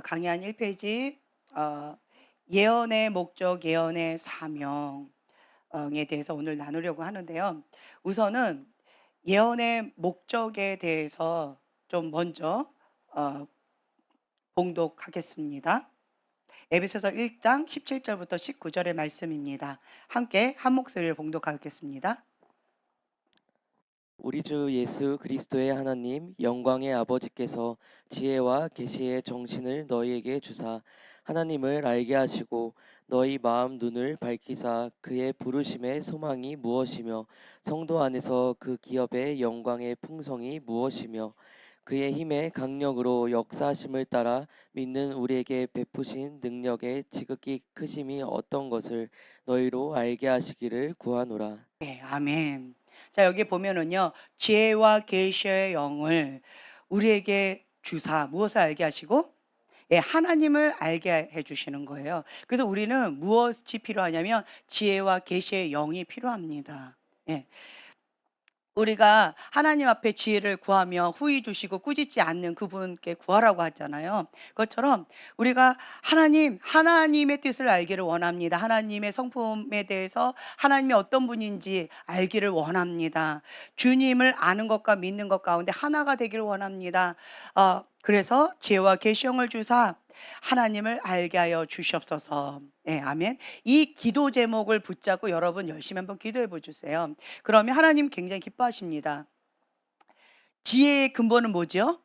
강의 1페이지 예언의 목적, 예언의 사명에 대해서 오늘 나누려고 하는데요. 우선은 예언의 목적에 대해서 좀 먼저 어 봉독하겠습니다. 에베소서 1장 17절부터 19절의 말씀입니다. 함께 한 목소리를 봉독하겠습니다. 우리 주 예수 그리스도의 하나님 영광의 아버지께서 지혜와 계시의 정신을 너희에게 주사 하나님을 알게 하시고 너희 마음 눈을 밝히사 그의 부르심의 소망이 무엇이며 성도 안에서 그 기업의 영광의 풍성이 무엇이며 그의 힘의 강력으로 역사하심을 따라 믿는 우리에게 베푸신 능력의 지극히 크심이 어떤 것을 너희로 알게 하시기를 구하노라. 네, 아멘. 자, 여기 보면은요. 지혜와 계시의 영을 우리에게 주사 무엇을 알게 하시고 하나님을 알게 해 주시는 거예요. 그래서 우리는 무엇이 필요하냐면 지혜와 계시의 영이 필요합니다. 예. 우리가 하나님 앞에 지혜를 구하며 후히 주시고 꾸짖지 않는 그분께 구하라고 하잖아요. 그것처럼 우리가 하나님의 뜻을 알기를 원합니다. 하나님의 성품에 대해서 하나님이 어떤 분인지 알기를 원합니다. 주님을 아는 것과 믿는 것 가운데 하나가 되기를 원합니다. 그래서 지혜와 계시형을 주사 하나님을 알게 하여 주시옵소서. 예, 아멘. 이 기도 제목을 붙잡고 여러분 열심히 한번 기도해 보주세요. 그러면 하나님 굉장히 기뻐하십니다. 지혜의 근본은 뭐죠?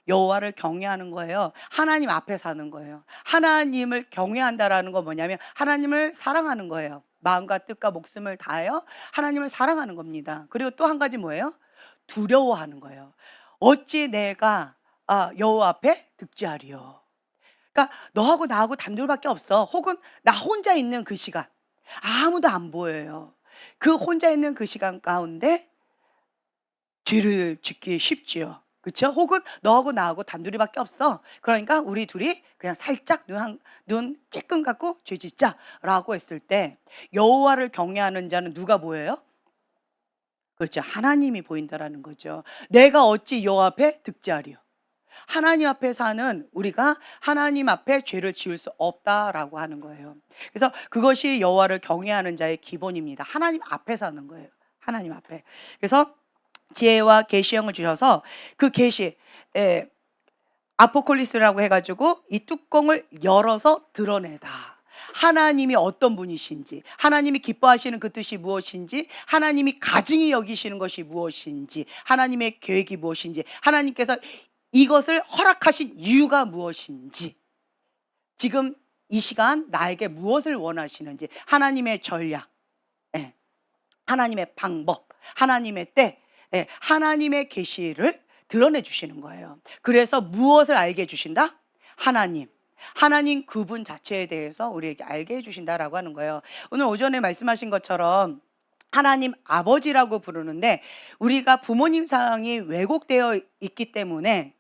여호와를 경외하는 거예요. 하나님 앞에 사는 거예요. 하나님을 경외한다라는 건 뭐냐면 하나님을 사랑하는 거예요. 마음과 뜻과 목숨을 다하여 하나님을 사랑하는 겁니다. 그리고 또 한 가지 뭐예요? 두려워하는 거예요. 어찌 내가 여호와 앞에 득지하리요. 그러니까 너하고 나하고 단둘밖에 없어. 혹은 나 혼자 있는 그 시간. 아무도 안 보여요. 그 혼자 있는 그 시간 가운데 죄를 짓기 쉽지요. 그쵸? 혹은 너하고 나하고 단둘이밖에 없어. 그러니까 우리 둘이 그냥 살짝 눈 찔끔 감고 죄 짓자라고 했을 때 여호와를 경외하는 자는 누가 보여요? 그렇죠. 하나님이 보인다라는 거죠. 내가 어찌 여호와 앞에 득지하리요. 하나님 앞에 사는 우리가 하나님 앞에 죄를 지을 수 없다라고 하는 거예요. 그래서 그것이 여호와를 경외하는 자의 기본입니다. 하나님 앞에 사는 거예요. 하나님 앞에. 그래서 지혜와 계시형을 주셔서 그 계시 아포콜리스라고 해가지고 이 뚜껑을 열어서 드러내다. 하나님이 어떤 분이신지, 하나님이 기뻐하시는 그 뜻이 무엇인지, 하나님이 가증히 여기시는 것이 무엇인지, 하나님의 계획이 무엇인지, 하나님께서 이것을 허락하신 이유가 무엇인지, 지금 이 시간 나에게 무엇을 원하시는지, 하나님의 전략, 예, 하나님의 방법, 하나님의 때, 하나님의 계시를 드러내 주시는 거예요. 그래서 무엇을 알게 해 주신다? 하나님 그분 자체에 대해서 우리에게 알게 해 주신다라고 하는 거예요. 오늘 오전에 말씀하신 것처럼 하나님 아버지라고 부르는데 우리가 부모님 상이 왜곡되어 있기 때문에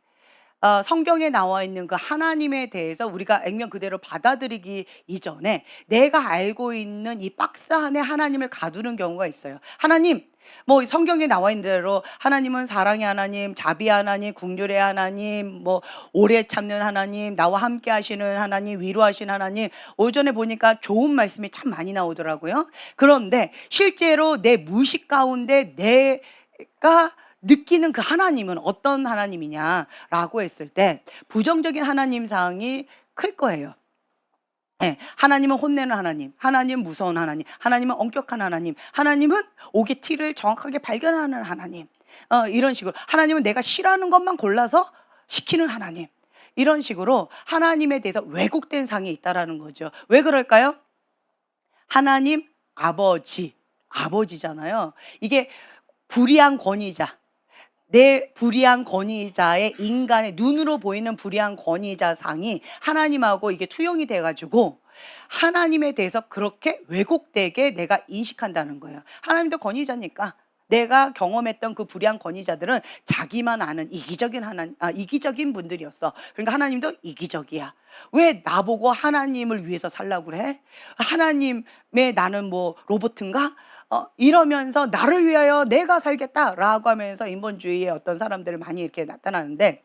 성경에 나와 있는 그 하나님에 대해서 우리가 액면 그대로 받아들이기 이전에 내가 알고 있는 이 박스 안에 하나님을 가두는 경우가 있어요. 하나님, 뭐 성경에 나와 있는 대로 하나님은 사랑의 하나님, 자비 하나님, 긍휼의 하나님, 뭐 오래 참는 하나님, 나와 함께 하시는 하나님, 위로하신 하나님. 오전에 보니까 좋은 말씀이 참 많이 나오더라고요. 그런데 실제로 내 무의식 가운데 내가 느끼는 그 하나님은 어떤 하나님이냐라고 했을 때 부정적인 하나님상이 클 거예요. 예, 하나님은 혼내는 하나님, 하나님은 무서운 하나님, 하나님은 엄격한 하나님, 하나님은 옥의 티를 정확하게 발견하는 하나님, 이런 식으로 하나님은 내가 싫어하는 것만 골라서 시키는 하나님, 이런 식으로 하나님에 대해서 왜곡된 상이 있다라는 거죠. 왜 그럴까요? 하나님 아버지잖아요. 이게 불의한 권위자, 내 불의한 권위자의 인간의 눈으로 보이는 불의한 권위자상이 하나님하고 이게 투영이 돼 가지고 하나님에 대해서 그렇게 왜곡되게 내가 인식한다는 거예요. 하나님도 권위자니까 내가 경험했던 그 불의한 권위자들은 자기만 아는 이기적인 분들이었어. 그러니까 하나님도 이기적이야. 왜 나보고 하나님을 위해서 살라고 그래? 하나님의 나는 뭐 로봇인가? 이러면서 나를 위하여 내가 살겠다라고 하면서 인본주의의 어떤 사람들을 많이 이렇게 나타나는데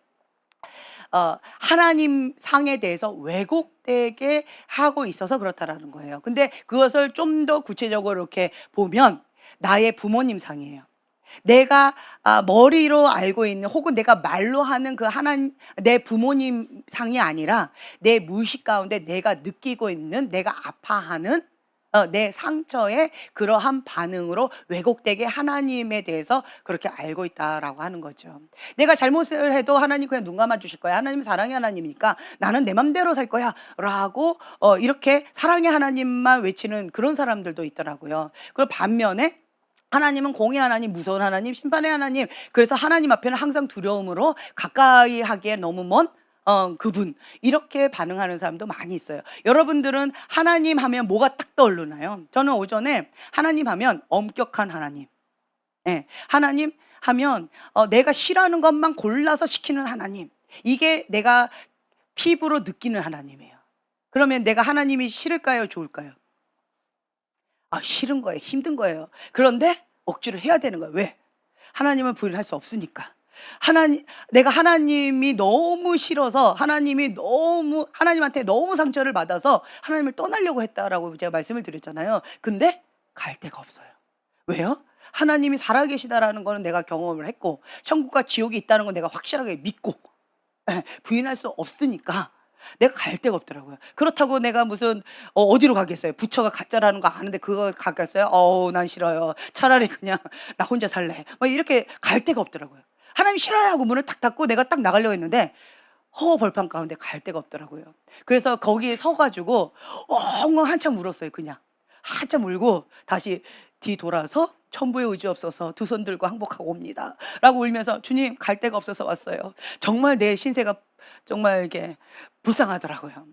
하나님 상에 대해서 왜곡되게 하고 있어서 그렇다라는 거예요. 근데 그것을 좀 더 구체적으로 이렇게 보면 나의 부모님 상이에요. 내가 머리로 알고 있는 혹은 내가 말로 하는 그 하나님 내 부모님 상이 아니라 내 무의식 가운데 내가 느끼고 있는 내가 아파하는 내 상처의 그러한 반응으로 왜곡되게 하나님에 대해서 그렇게 알고 있다라고 하는 거죠. 내가 잘못을 해도 하나님 그냥 눈 감아 주실 거야. 하나님은 사랑의 하나님이니까 나는 내 맘대로 살 거야. 라고 이렇게 사랑의 하나님만 외치는 그런 사람들도 있더라고요. 그리고 반면에 하나님은 공의 하나님, 무서운 하나님, 심판의 하나님. 그래서 하나님 앞에는 항상 두려움으로 가까이 하기에 너무 먼 그분. 이렇게 반응하는 사람도 많이 있어요. 여러분들은 하나님 하면 뭐가 딱 떠오르나요? 저는 오전에 하나님 하면 엄격한 하나님. 예. 하나님 하면 내가 싫어하는 것만 골라서 시키는 하나님. 이게 내가 피부로 느끼는 하나님이에요. 그러면 내가 하나님이 싫을까요? 좋을까요? 싫은 거예요. 힘든 거예요. 그런데 억지로 해야 되는 거예요. 왜? 하나님은 부인할 수 없으니까. 내가 하나님이 너무 싫어서 하나님한테 너무 상처를 받아서 하나님을 떠나려고 했다라고 제가 말씀을 드렸잖아요. 근데 갈 데가 없어요. 왜요? 하나님이 살아계시다라는 거는 내가 경험을 했고 천국과 지옥이 있다는 건 내가 확실하게 믿고 부인할 수 없으니까 내가 갈 데가 없더라고요. 그렇다고 내가 무슨 어디로 가겠어요? 부처가 가짜라는 거 아는데 그거 가겠어요? 난 싫어요. 차라리 그냥 나 혼자 살래. 막 이렇게 갈 데가 없더라고요. 하나님 싫어요 하고 문을 탁 닫고 내가 딱 나가려고 했는데 벌판 가운데 갈 데가 없더라고요. 그래서 거기에 서 가지고 엉엉 한참 울었어요 그냥. 한참 울고 다시 뒤돌아서 천부의 의지 없어서 두 손 들고 항복하고 옵니다. 라고 울면서 주님 갈 데가 없어서 왔어요. 정말 내 신세가 정말 이렇게 불쌍하더라고요.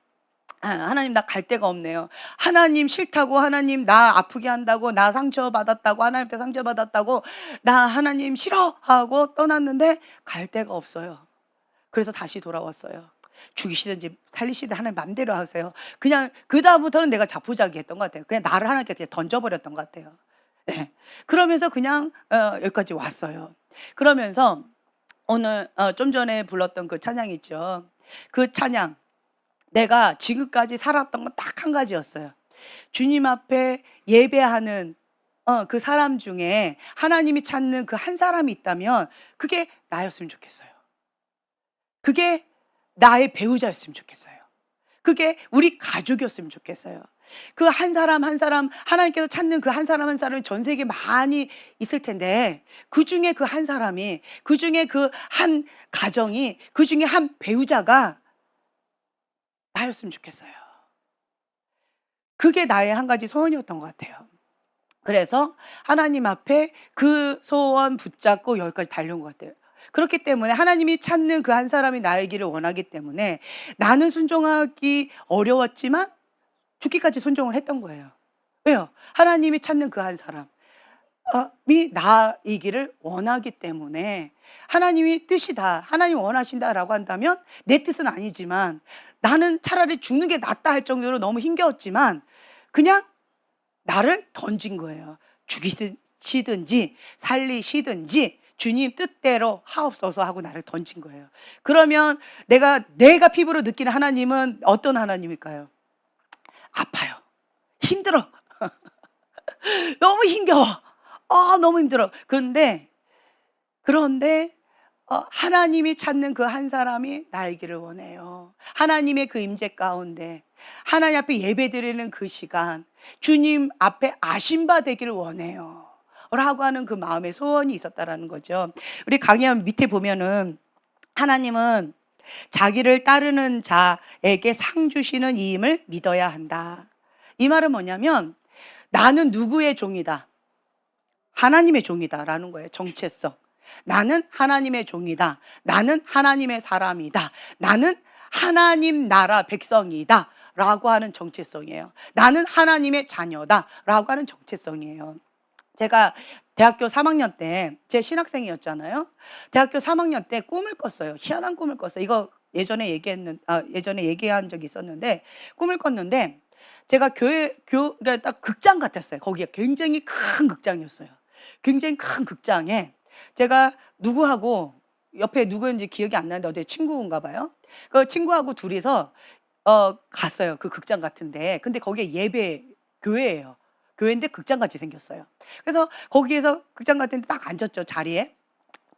하나님 나 갈 데가 없네요. 하나님 싫다고 하나님 나 아프게 한다고 나 상처받았다고 하나님한테 상처받았다고 나 하나님 싫어 하고 떠났는데 갈 데가 없어요. 그래서 다시 돌아왔어요. 죽이시든지 살리시든 하나님 맘대로 하세요. 그냥 그다음부터는 내가 자포자기했던 것 같아요. 그냥 나를 하나님께 그냥 던져버렸던 것 같아요. 예. 그러면서 그냥 여기까지 왔어요. 그러면서 오늘 좀 전에 불렀던 그 찬양 있죠. 그 찬양 내가 지금까지 살았던 건 딱 한 가지였어요. 주님 앞에 예배하는 그 사람 중에 하나님이 찾는 그 한 사람이 있다면 그게 나였으면 좋겠어요. 그게 나의 배우자였으면 좋겠어요. 그게 우리 가족이었으면 좋겠어요. 그 한 사람 한 사람 하나님께서 찾는 그 한 사람 한 사람이 전 세계에 많이 있을 텐데 그중에 그 한 사람이 그중에 그 한 가정이 그중에 한 배우자가 나였으면 좋겠어요. 그게 나의 한 가지 소원이었던 것 같아요. 그래서 하나님 앞에 그 소원 붙잡고 여기까지 달려온 것 같아요. 그렇기 때문에 하나님이 찾는 그 한 사람이 나이기를 원하기 때문에 나는 순종하기 어려웠지만 죽기까지 순종을 했던 거예요. 왜요? 하나님이 찾는 그 한 사람이 나이기를 원하기 때문에 하나님이 뜻이다, 하나님이 원하신다라고 한다면 내 뜻은 아니지만 나는 차라리 죽는 게 낫다 할 정도로 너무 힘겨웠지만 그냥 나를 던진 거예요. 죽이시든지 살리시든지 주님 뜻대로 하옵소서 하고 나를 던진 거예요. 그러면 내가 피부로 느끼는 하나님은 어떤 하나님일까요? 아파요. 힘들어. 너무 힘겨워. 너무 힘들어. 그런데 하나님이 찾는 그 한 사람이 나이기를 원해요. 하나님의 그 임재 가운데 하나님 앞에 예배드리는 그 시간 주님 앞에 아신 바 되기를 원해요 라고 하는 그 마음의 소원이 있었다라는 거죠. 우리 강의한 밑에 보면은 하나님은 자기를 따르는 자에게 상 주시는 이임을 믿어야 한다. 이 말은 뭐냐면 나는 누구의 종이다? 하나님의 종이다 라는 거예요. 정체성. 나는 하나님의 종이다. 나는 하나님의 사람이다. 나는 하나님 나라 백성이다 라고 하는 정체성이에요. 나는 하나님의 자녀다 라고 하는 정체성이에요. 제가 대학교 3학년 때 제 신학생이었잖아요. 대학교 3학년 때 꿈을 꿨어요. 희한한 꿈을 꿨어요. 이거 예전에 얘기한 적이 있었는데 꿈을 꿨는데 제가 그러니까 딱 극장 같았어요. 거기가 굉장히 큰 극장이었어요. 굉장히 큰 극장에 제가 누구하고 옆에 누구였는지 기억이 안 나는데 어제 친구인가 봐요. 그 친구하고 둘이서 갔어요. 그 극장 같은데. 근데 거기에 예배 교회예요. 교회인데 극장같이 생겼어요. 그래서 거기에서 극장 같은 데 딱 앉았죠, 자리에.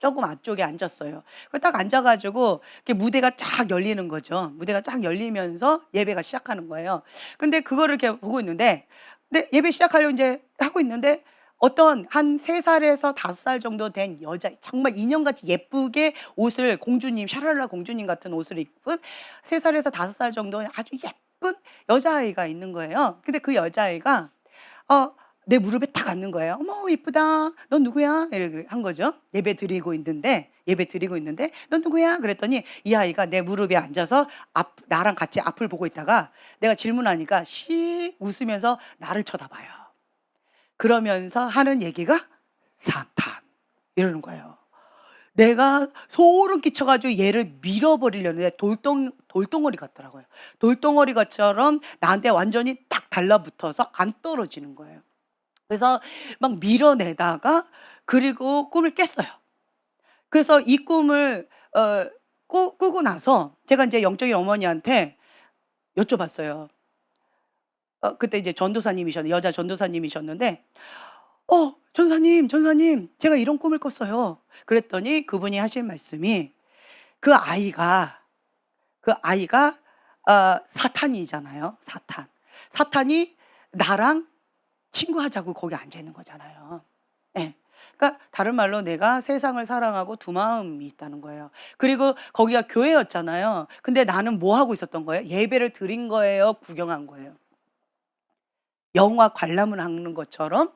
조금 앞쪽에 앉았어요. 딱 앉아 가지고 이렇게 무대가 쫙 열리는 거죠. 무대가 쫙 열리면서 예배가 시작하는 거예요. 근데 그거를 이렇게 보고 있는데, 근데 예배 시작하려고 인제 하고 있는데 어떤 한 3 살에서 5살 정도 된 여자, 정말 인형같이 예쁘게 옷을, 공주님, 샤랄라 공주님 같은 옷을 입은 3 살에서 5살 정도의 아주 예쁜 여자아이가 있는 거예요. 근데 그 여자아이가 내 무릎에 탁 앉는 거예요. "어머 이쁘다. 넌 누구야?" 이렇게 한 거죠. 예배 드리고 있는데 "넌 누구야?" 그랬더니 이 아이가 내 무릎에 앉아서 나랑 같이 앞을 보고 있다가 내가 질문하니까 씩 웃으면서 나를 쳐다봐요. 그러면서 하는 얘기가 "사탄." 이러는 거예요. 내가 소름 끼쳐 가지고 얘를 밀어버리려는데 돌덩어리 같더라고요. 돌덩어리 것처럼 나한테 완전히 딱 달라붙어서 안 떨어지는 거예요. 그래서 막 밀어내다가, 그리고 꿈을 깼어요. 그래서 이 꿈을 꾸고 나서 제가 인제 영적인 어머니한테 여쭤봤어요. 그때 이제 여자 전도사님이셨는데 전사님, 전사님, 제가 이런 꿈을 꿨어요." 그랬더니 그분이 하신 말씀이, 그 아이가 사탄이잖아요, 사탄. 사탄이 나랑 친구하자고 거기 앉아 있는 거잖아요. 예. 그러니까 다른 말로 내가 세상을 사랑하고 두 마음이 있다는 거예요. 그리고 거기가 교회였잖아요. 근데 나는 뭐 하고 있었던 거예요? 예배를 드린 거예요, 구경한 거예요? 영화 관람을 하는 것처럼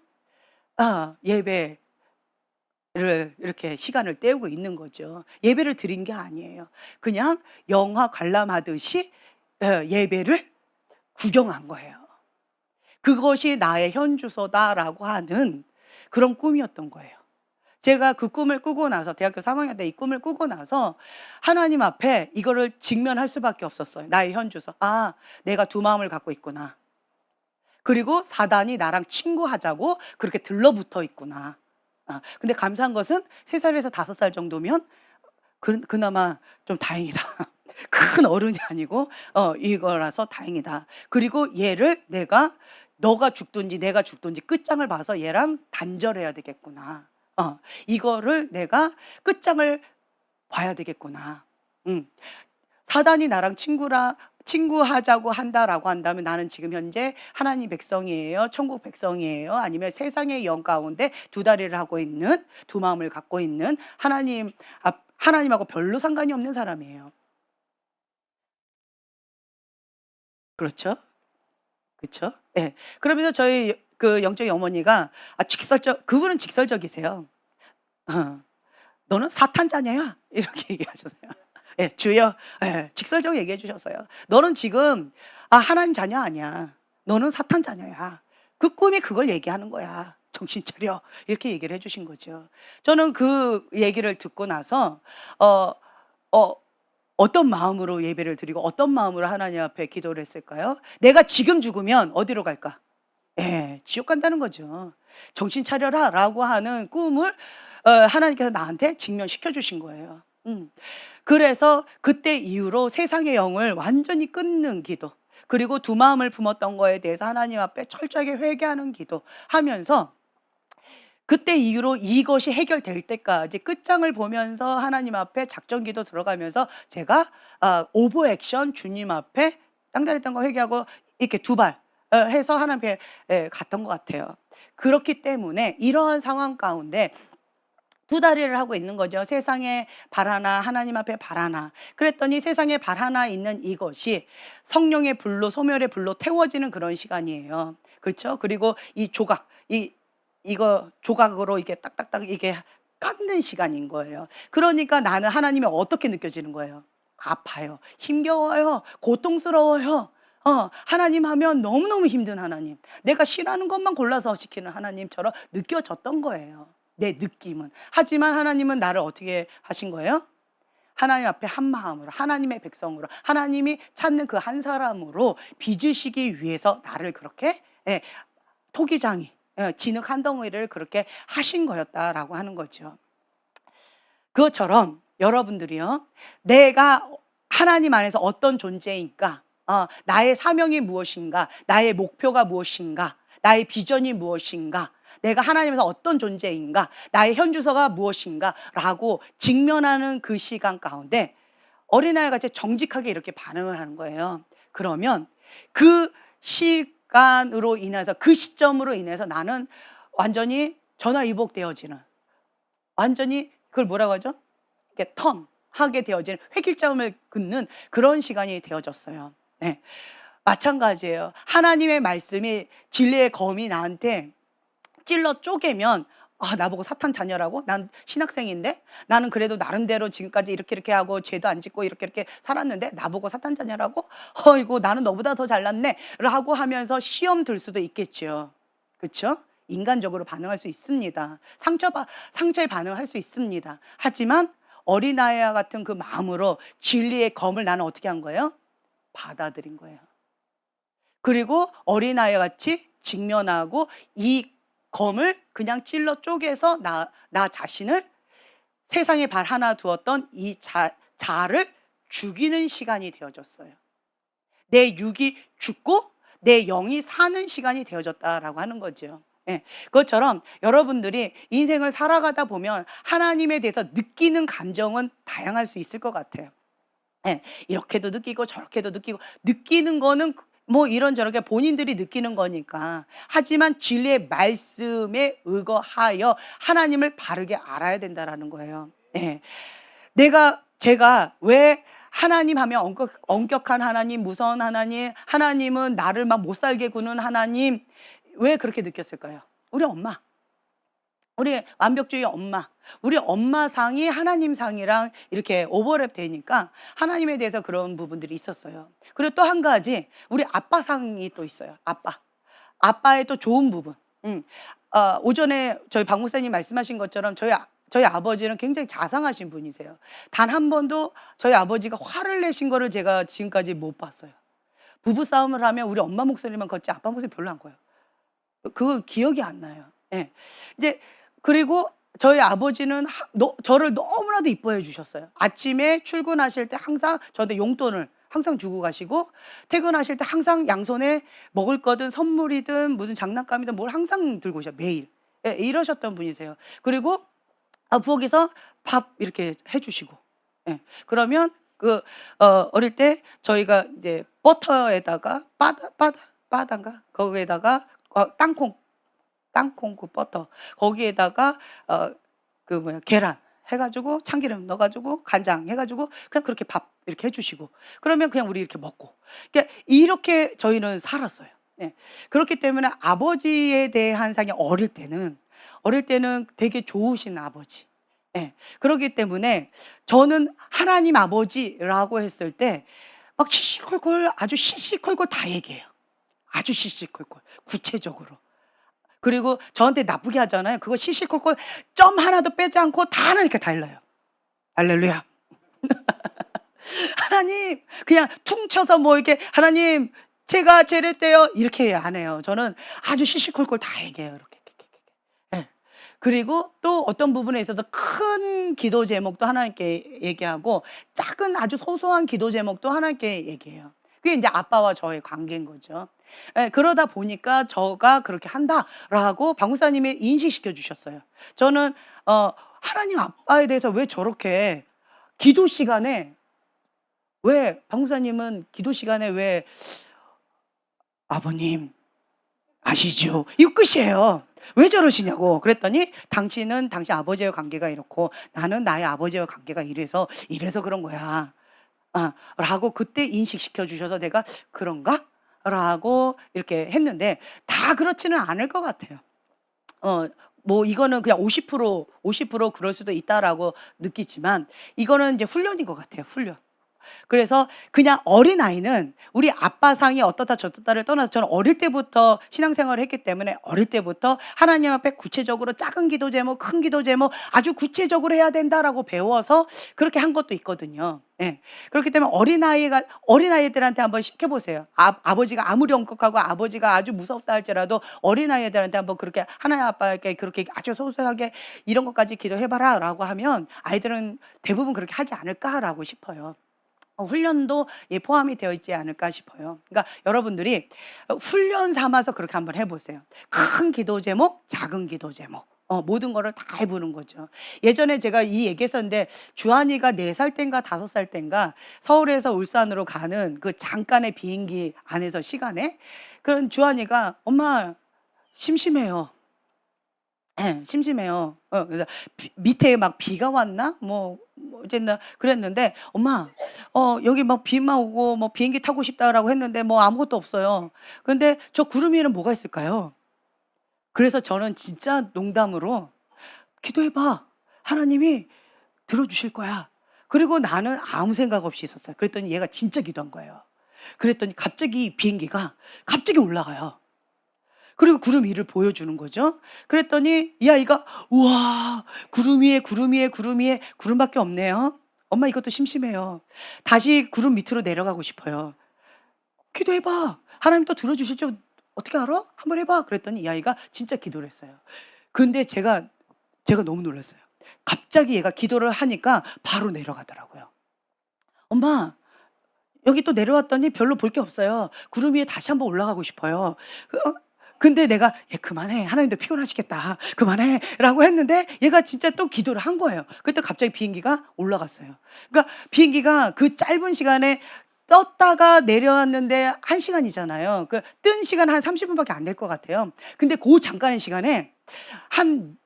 예배를 이렇게 시간을 때우고 있는 거죠. 예배를 드린 게 아니에요. 그냥 영화 관람하듯이 예배를 구경한 거예요. 그것이 나의 현주소다라고 하는 그런 꿈이었던 거예요. 제가 그 꿈을 꾸고 나서, 대학교 3 학년 때 이 꿈을 꾸고 나서 하나님 앞에 이거를 직면할 수밖에 없었어요. 나의 현주소. '아, 내가 두 마음을 갖고 있구나. 그리고 사단이 나랑 친구하자고 그렇게 들러붙어 있구나.' 근데 감사한 것은 3 살에서 5살 정도면 그나마 좀 다행이다. 큰 어른이 아니고 이거라서 다행이다. 그리고 얘를 내가, 너가 죽든지 내가 죽든지 끝장을 봐서 얘랑 단절해야 되겠구나. 이거를 내가 끝장을 봐야 되겠구나. 음. 사단이 나랑 친구하자고 한다라고 한다면 나는 지금 현재 하나님 백성이에요, 천국 백성이에요, 아니면 세상의 영 가운데 두 다리를 하고 있는, 두 마음을 갖고 있는, 하나님하고 별로 상관이 없는 사람이에요. 그렇죠? 그쵸? 예. 그러면서 저희 그 영적인 어머니가 그분은 직설적이세요. 어. "너는 사탄 자녀야." 이렇게 얘기하셨어요. 예. "주여." 예. 직설적으로 얘기해 주셨어요. "너는 지금 하나님 자녀 아니야. 너는 사탄 자녀야. 그 꿈이 그걸 얘기하는 거야. 정신 차려." 이렇게 얘기를 해 주신 거죠. 저는 그 얘기를 듣고 나서 어 어 어떤 마음으로 예배를 드리고 어떤 마음으로 하나님 앞에 기도를 했을까요? 내가 지금 죽으면 어디로 갈까? 예. 지옥 간다는 거죠. "정신 차려라."라고 하는 꿈을 하나님께서 나한테 직면시켜 주신 거예요. 그래서 그때 이후로 세상의 영을 완전히 끊는 기도, 그리고 두 마음을 품었던 거에 대해서 하나님 앞에 철저하게 회개하는 기도하면서, 그때 이후로 이것이 해결될 때까지 끝장을 보면서 하나님 앞에 작전기도 들어가면서 제가 오버 액션 주님 앞에 땅다리 딴 거 회개하고 이렇게 두 발 해서 하나님 앞에 갔던 것 같아요. 그렇기 때문에 이러한 상황 가운데 두 다리를 하고 있는 거죠. 세상에 발 하나, 하나님 앞에 발 하나. 그랬더니 세상에 발 하나 있는 이것이 성령의 불로, 소멸의 불로 태워지는 그런 시간이에요. 그렇죠? 그리고 이 조각, 이거 조각으로 이게 딱딱딱 이게 깎는 시간인 거예요. 그러니까 나는 하나님이 어떻게 느껴지는 거예요? 아파요. 힘겨워요. 고통스러워요. 하나님 하면 너무너무 힘든 하나님. 내가 싫어하는 것만 골라서 시키는 하나님처럼 느껴졌던 거예요, 내 느낌은. 하지만 하나님은 나를 어떻게 하신 거예요? 하나님 앞에 한 마음으로, 하나님의 백성으로, 하나님이 찾는 그 한 사람으로 빚으시기 위해서 나를 그렇게 토기장이, 진흙 한 덩어리를 그렇게 하신 거였다라고 하는 거죠. 그것처럼 여러분들이요, 내가 하나님 안에서 어떤 존재인가, 나의 사명이 무엇인가, 나의 목표가 무엇인가, 나의 비전이 무엇인가, 내가 하나님에서 어떤 존재인가, 나의 현주소가 무엇인가 라고 직면하는 그 시간 가운데 어린아이 같이 정직하게 이렇게 반응을 하는 거예요. 그러면 그 시간으로 인해서, 그 시점으로 인해서 나는 완전히 전화위복되어지는, 완전히 그걸 뭐라고 하죠? 이렇게 하게 되어지는, 획일점을 긋는 그런 시간이 되어졌어요. 네. 마찬가지예요. 하나님의 말씀이, 진리의 검이 나한테 찔러 쪼개면, 나보고 사탄 자녀라고? 난 신학생인데? 나는 그래도 나름대로 지금까지 이렇게 하고 죄도 안 짓고 이렇게 살았는데 나보고 사탄 자녀라고? 어이구, 나는 너보다 더 잘났네 라고 하면서 시험 들 수도 있겠죠. 그렇죠? 인간적으로 반응할 수 있습니다. 상처에 반응할 수 있습니다. 하지만 어린아이와 같은 그 마음으로 진리의 검을 나는 어떻게 한 거예요? 받아들인 거예요. 그리고 어린아이와 같이 직면하고 이 검을 그냥 찔러 쪼개서 나 자신을, 세상에 발 하나 두었던 이 자를 죽이는 시간이 되어졌어요. 내 육이 죽고 내 영이 사는 시간이 되어졌다라고 하는 거죠. 예, 그것처럼 여러분들이 인생을 살아가다 보면 하나님에 대해서 느끼는 감정은 다양할 수 있을 것 같아요. 예, 이렇게도 느끼고 저렇게도 느끼고, 느끼는 거는 뭐 이런저렇게 본인들이 느끼는 거니까. 하지만 진리의 말씀에 의거하여 하나님을 바르게 알아야 된다라는 거예요. 예. 제가 왜 하나님 하면 엄격한 하나님, 무서운 하나님, 하나님은 나를 막 못 살게 구는 하나님, 왜 그렇게 느꼈을까요? 우리 엄마, 우리 완벽주의 엄마, 우리 엄마상이 하나님상이랑 이렇게 오버랩 되니까 하나님에 대해서 그런 부분들이 있었어요. 그리고 또 한 가지, 우리 아빠상이 또 있어요. 아빠의 또 좋은 부분. 오전에 저희 박 목사님 말씀하신 것처럼 저희 아버지는 굉장히 자상하신 분이세요. 단 한 번도 저희 아버지가 화를 내신 거를 제가 지금까지 못 봤어요. 부부 싸움을 하면 우리 엄마 목소리만 걷지 아빠 목소리 별로 안 커요. 그거 기억이 안 나요. 예. 이제 그리고 저희 아버지는 저를 너무나도 이뻐해 주셨어요. 아침에 출근하실 때 항상 저한테 용돈을 항상 주고 가시고, 퇴근하실 때 항상 양손에 먹을 거든 선물이든 무슨 장난감이든 뭘 항상 들고 오셔, 매일. 예, 이러셨던 분이세요. 그리고 부엌에서 밥 이렇게 해 주시고. 예. 그러면 어릴 때 저희가 이제 버터에다가 바다인가? 거기에다가 땅콩 그 버터, 거기에다가 계란 해가지고 참기름 넣어가지고 간장 해가지고 그냥 그렇게 밥 이렇게 해주시고, 그러면 그냥 우리 이렇게 먹고, 그러니까 이렇게 저희는 살았어요. 예. 그렇기 때문에 아버지에 대한 상이 어릴 때는 되게 좋으신 아버지. 예. 그렇기 때문에 저는 하나님 아버지라고 했을 때 막 시시콜콜, 아주 시시콜콜 다 얘기해요. 아주 시시콜콜 구체적으로. 그리고 저한테 나쁘게 하잖아요. 그거 시시콜콜 점 하나도 빼지 않고 다 하나님께 다 일러요. 할렐루야. 하나님, 그냥 퉁쳐서 뭐 이렇게 하나님 제가 죄랬대요 이렇게 안 해요. 저는 아주 시시콜콜 다 얘기해요. 이렇게. 예. 그리고 또 어떤 부분에 있어서 큰 기도 제목도 하나님께 얘기하고, 작은 아주 소소한 기도 제목도 하나님께 얘기해요. 그게 이제 아빠와 저의 관계인 거죠. 예, 그러다 보니까 저가 그렇게 한다라고 박 목사님이 인식시켜 주셨어요. 저는 하나님 아빠에 대해서 왜 저렇게 기도 시간에, 왜 박 목사님은 기도 시간에 왜 아버님 아시죠? 이거 끝이에요. 왜 저러시냐고 그랬더니, 당신은 당신 아버지와 관계가 이렇고 나는 나의 아버지와 관계가 이래서 그런 거야. 라고 그때 인식시켜 주셔서 내가 그런가? 라고 이렇게 했는데, 다 그렇지는 않을 것 같아요. 뭐 이거는 그냥 50% 그럴 수도 있다라고 느끼지만, 이거는 이제 훈련인 것 같아요. 훈련. 그래서 그냥 어린아이는 우리 아빠상이 어떻다 저떻다를 떠나서, 저는 어릴 때부터 신앙생활을 했기 때문에 어릴 때부터 하나님 앞에 구체적으로 작은 기도 제목, 큰 기도 제목 아주 구체적으로 해야 된다라고 배워서 그렇게 한 것도 있거든요. 예. 그렇기 때문에 어린아이들한테 한번 시켜보세요. 아버지가 아무리 엄격하고 아버지가 아주 무섭다 할지라도 어린아이들한테 한번 그렇게 하나님 아빠에게 그렇게 아주 소소하게 이런 것까지 기도해봐라 라고 하면 아이들은 대부분 그렇게 하지 않을까라고 싶어요. 훈련도 예 포함이 되어 있지 않을까 싶어요. 그러니까 여러분들이 훈련 삼아서 그렇게 한번 해 보세요. 큰 기도 제목, 작은 기도 제목. 모든 거를 다 해 보는 거죠. 예전에 제가 이 얘기했었는데 주한이가 4살 땐가 5살 땐가 서울에서 울산으로 가는 그 잠깐의 비행기 안에서 시간에 그런 주한이가 "엄마 심심해요." 예. 심심해요. 그래서 밑에 막 비가 왔나? 어쨌나 그랬는데 "엄마 여기 막 비만 오고 뭐 비행기 타고 싶다."라고 했는데 뭐 아무것도 없어요. 근데 저 구름 위에는 뭐가 있을까요? 그래서 저는 진짜 농담으로 "기도해 봐. 하나님이 들어 주실 거야." 그리고 나는 아무 생각 없이 있었어요. 그랬더니 얘가 진짜 기도한 거예요. 그랬더니 갑자기 비행기가 갑자기 올라가요. 그리고 구름 위를 보여주는 거죠. 그랬더니 이 아이가 "우와. 구름 위에, 구름 위에, 구름 위에 구름밖에 없네요. 엄마 이것도 심심해요. 다시 구름 밑으로 내려가고 싶어요. 기도해 봐. 하나님 또 들어 주실 줄 어떻게 알아? 한번 해 봐." 그랬더니 이 아이가 진짜 기도를 했어요. 근데 제가 너무 놀랐어요. 갑자기 얘가 기도를 하니까 바로 내려가더라고요. "엄마 여기 또 내려왔더니 별로 볼 게 없어요. 구름 위에 다시 한번 올라가고 싶어요." 근데 내가 "얘 그만해. 하나님도 피곤하시겠다. 그만해."라고 했는데 얘가 진짜 또 기도를 한 거예요. 그때 갑자기 비행기가 올라갔어요. 그러니까 비행기가 그 짧은 시간에 떴다가 내려왔는데 1 시간이잖아요. 그 뜬 시간 한 30 분밖에 안 될 것 같아요. 근데 고 잠깐의 시간에 한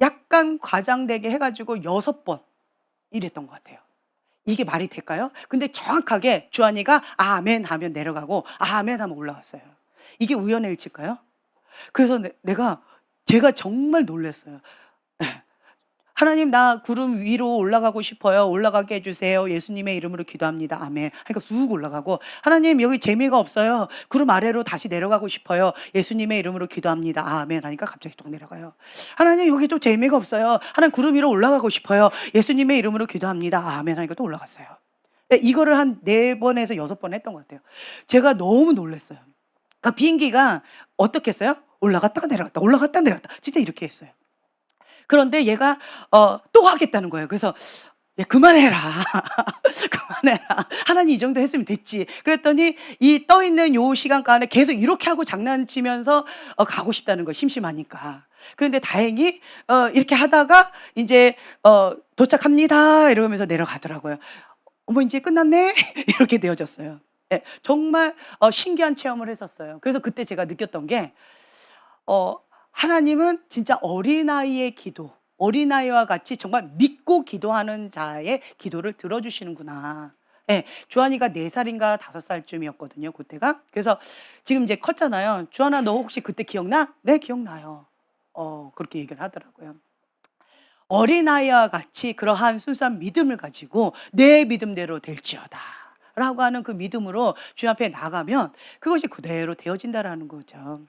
약간 과장되게 해 가지고 6번 이랬던 것 같아요. 이게 말이 될까요? 근데 정확하게 주한이가 "아멘." 하면 내려가고 "아멘." 하면 올라갔어요. 이게 우연의 일치일까요? 그래서 제가 정말 놀랐어요. 예. "하나님 나 구름 위로 올라가고 싶어요. 올라가게 해 주세요. 예수님의 이름으로 기도합니다. 아멘." 하니까 쑥 올라가고 "하나님 여기 재미가 없어요. 구름 아래로 다시 내려가고 싶어요. 예수님의 이름으로 기도합니다. 아멘." 하니까 갑자기 뚝 내려가요. "하나님 여기 또 재미가 없어요. 하나님 구름 위로 올라가고 싶어요. 예수님의 이름으로 기도합니다. 아멘." 하니까 또 올라갔어요. 예 이거를 한 4 번에서 6번 했던 것 같아요. 제가 너무 놀랐어요. 그러니까 비행기가 어떻게 했어요? 올라갔다가 내려갔다 올라갔다 내려갔다 진짜 이렇게 했어요. 그런데 얘가 또 하겠다는 거예요. 그래서 "야 그만해라. 그만해라. 하나님 이 정도 했으면 됐지." 그랬더니 이 떠 있는 요 시간간에 계속 이렇게 하고 장난치면서 가고 싶다는 거예요, 심심하니까. 그런데 다행히 이렇게 하다가 인제 "도착합니다." 이러면서 내려가더라고요. "어머 인제 끝났네." 이렇게 되어졌어요. 예. 정말 신기한 체험을 했었어요. 그래서 그때 제가 느꼈던 게 어 하나님은 진짜 어린아이의 기도, 어린아이와 같이 정말 믿고 기도하는 자의 기도를 들어 주시는구나. 예. 주한이가 4 살인가 5 살쯤이었거든요 고때가. 그래서 지금 이제 컸잖아요. "주한아 너 혹시 그때 기억나?" "네 기억나요." 그렇게 얘기를 하더라고요. 어린아이와 같이 그러한 순수한 믿음을 가지고 "내 믿음대로 될지어다." 라고 하는 그 믿음으로 주님 앞에 나가면 그것이 그대로 되어진다라는 거죠.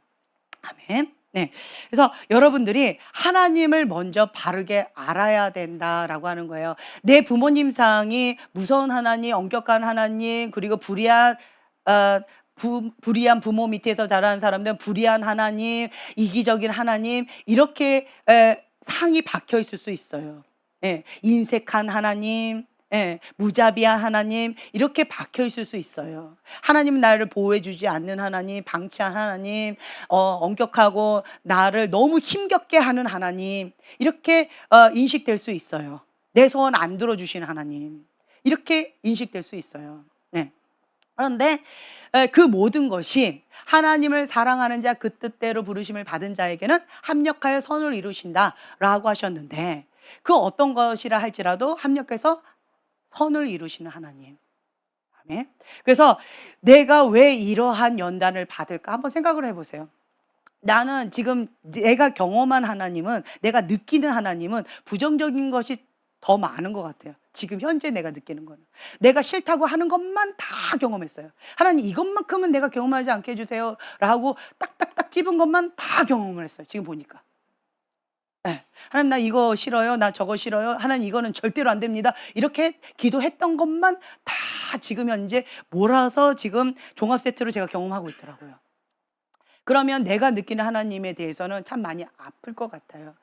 아멘. 네. 그래서 여러분들이 하나님을 먼저 바르게 알아야 된다라고 하는 거예요. 내 부모님상이 무서운 하나님, 엄격한 하나님, 그리고 어 불의한 부모 밑에서 자란 사람들은 불의한 하나님, 이기적인 하나님 이렇게 상이 박혀 있을 수 있어요. 예. 인색한 하나님, 예. 무자비한 하나님 이렇게 박혀 있을 수 있어요. 하나님은 나를 보호해 주지 않는 하나님, 방치한 하나님, 엄격하고 나를 너무 힘겹게 하는 하나님 이렇게 인식될 수 있어요. 내 소원 안 들어 주시는 하나님 이렇게 인식될 수 있어요. 네. 그런데 그 모든 것이 하나님을 사랑하는 자 그 뜻대로 부르심을 받은 자에게는 합력하여 선을 이루신다라고 하셨는데 그 어떤 것이라 할지라도 합력해서 선을 이루시는 하나님. 아멘. 그래서 '내가 왜 이러한 연단을 받을까?' 한번 생각을 해 보세요. 나는 지금 내가 경험한 하나님은 내가 느끼는 하나님은 부정적인 것이 더 많은 것 같아요. 지금 현재 내가 느끼는 거는. 내가 싫다고 하는 것만 다 경험했어요. '하나님 이것만큼은 내가 경험하지 않게 해 주세요.'라고 딱딱딱 집은 것만 다 경험을 했어요 지금 보니까. 예. "하나님 나 이거 싫어요. 나 저거 싫어요. 하나님 이거는 절대로 안 됩니다." 이렇게 기도했던 것만 다 지금 현재 몰아서 지금 종합 세트로 제가 경험하고 있더라고요. 그러면 내가 느끼는 하나님에 대해서는 참 많이 아플 것 같아요.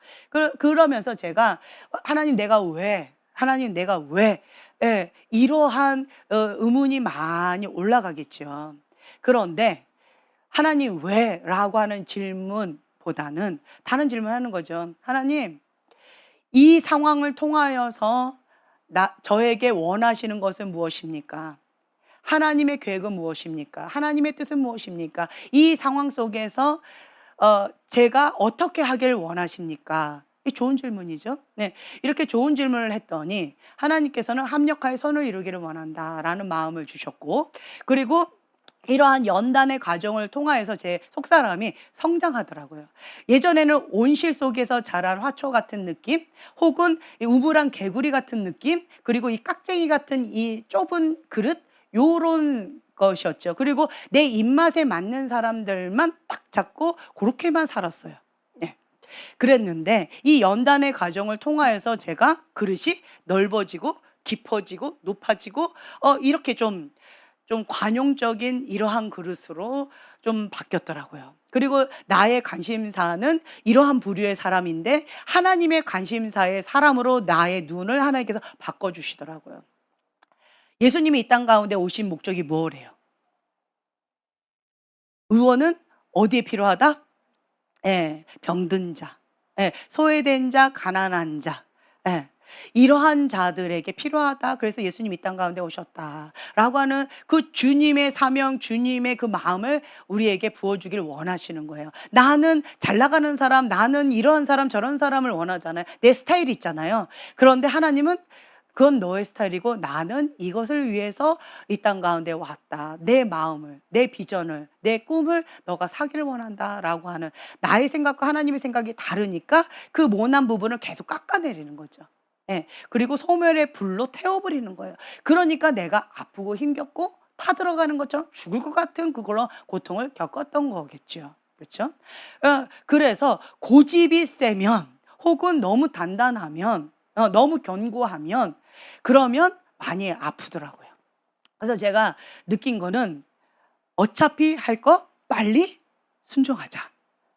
그러면서 제가 '하나님 내가 왜 하나님 내가 왜? 예, 이러한 의문이 많이 올라가겠죠. 그런데 하나님 왜? 라고 하는 질문보다는 다른 질문하는 거죠. 하나님, 이 상황을 통하여서 저에게 원하시는 것은 무엇입니까? 하나님의 계획은 무엇입니까? 하나님의 뜻은 무엇입니까? 이 상황 속에서 제가 어떻게 하길 원하십니까? 이 좋은 질문이죠. 네, 이렇게 좋은 질문을 했더니 하나님께서는 합력하여 선을 이루기를 원한다라는 마음을 주셨고, 그리고 이러한 연단의 과정을 통하여서 제 속사람이 성장하더라고요. 예전에는 온실 속에서 자란 화초 같은 느낌, 혹은 이 우물안 개구리 같은 느낌, 그리고 이 깍쟁이 같은 이 좁은 그릇, 요런 것이었죠. 그리고 내 입맛에 맞는 사람들만 딱 잡고 그렇게만 살았어요. 예. 그랬는데 이 연단의 과정을 통하여서 제가 그릇이 넓어지고 깊어지고 높아지고 이렇게 좀 관용적인 이러한 그릇으로 좀 바뀌었더라고요. 그리고 나의 관심사는 이러한 부류의 사람인데 하나님의 관심사의 사람으로 나의 눈을 하나님께서 바꿔주시더라고요. 예수님이 이 땅 가운데 오신 목적이 뭐래요? 의원은 어디에 필요하다? 예, 병든 자, 예, 소외된 자, 가난한 자, 예, 이러한 자들에게 필요하다. 그래서 예수님 이 땅 가운데 오셨다라고 하는 그 주님의 사명, 주님의 그 마음을 우리에게 부어주길 원하시는 거예요. 나는 잘 나가는 사람, 나는 이런 사람 저런 사람을 원하잖아요. 내 스타일이 있잖아요. 그런데 하나님은 그건 너의 스타일이고 나는 이것을 위해서 이 땅 가운데 왔다. 내 마음을, 내 비전을, 내 꿈을 너가 사기를 원한다라고 하는 나의 생각과 하나님의 생각이 다르니까 그 모난 부분을 계속 깎아내리는 거죠. 예. 그리고 소멸의 불로 태워버리는 거예요. 그러니까 내가 아프고 힘겹고 타들어가는 것처럼 죽을 것 같은 그걸로 고통을 겪었던 거겠죠. 그렇죠? 그래서 고집이 세면 혹은 너무 단단하면 너무 견고하면 그러면 많이 아프더라고요. 그래서 제가 느낀 거는 어차피 할 거 빨리 순종하자.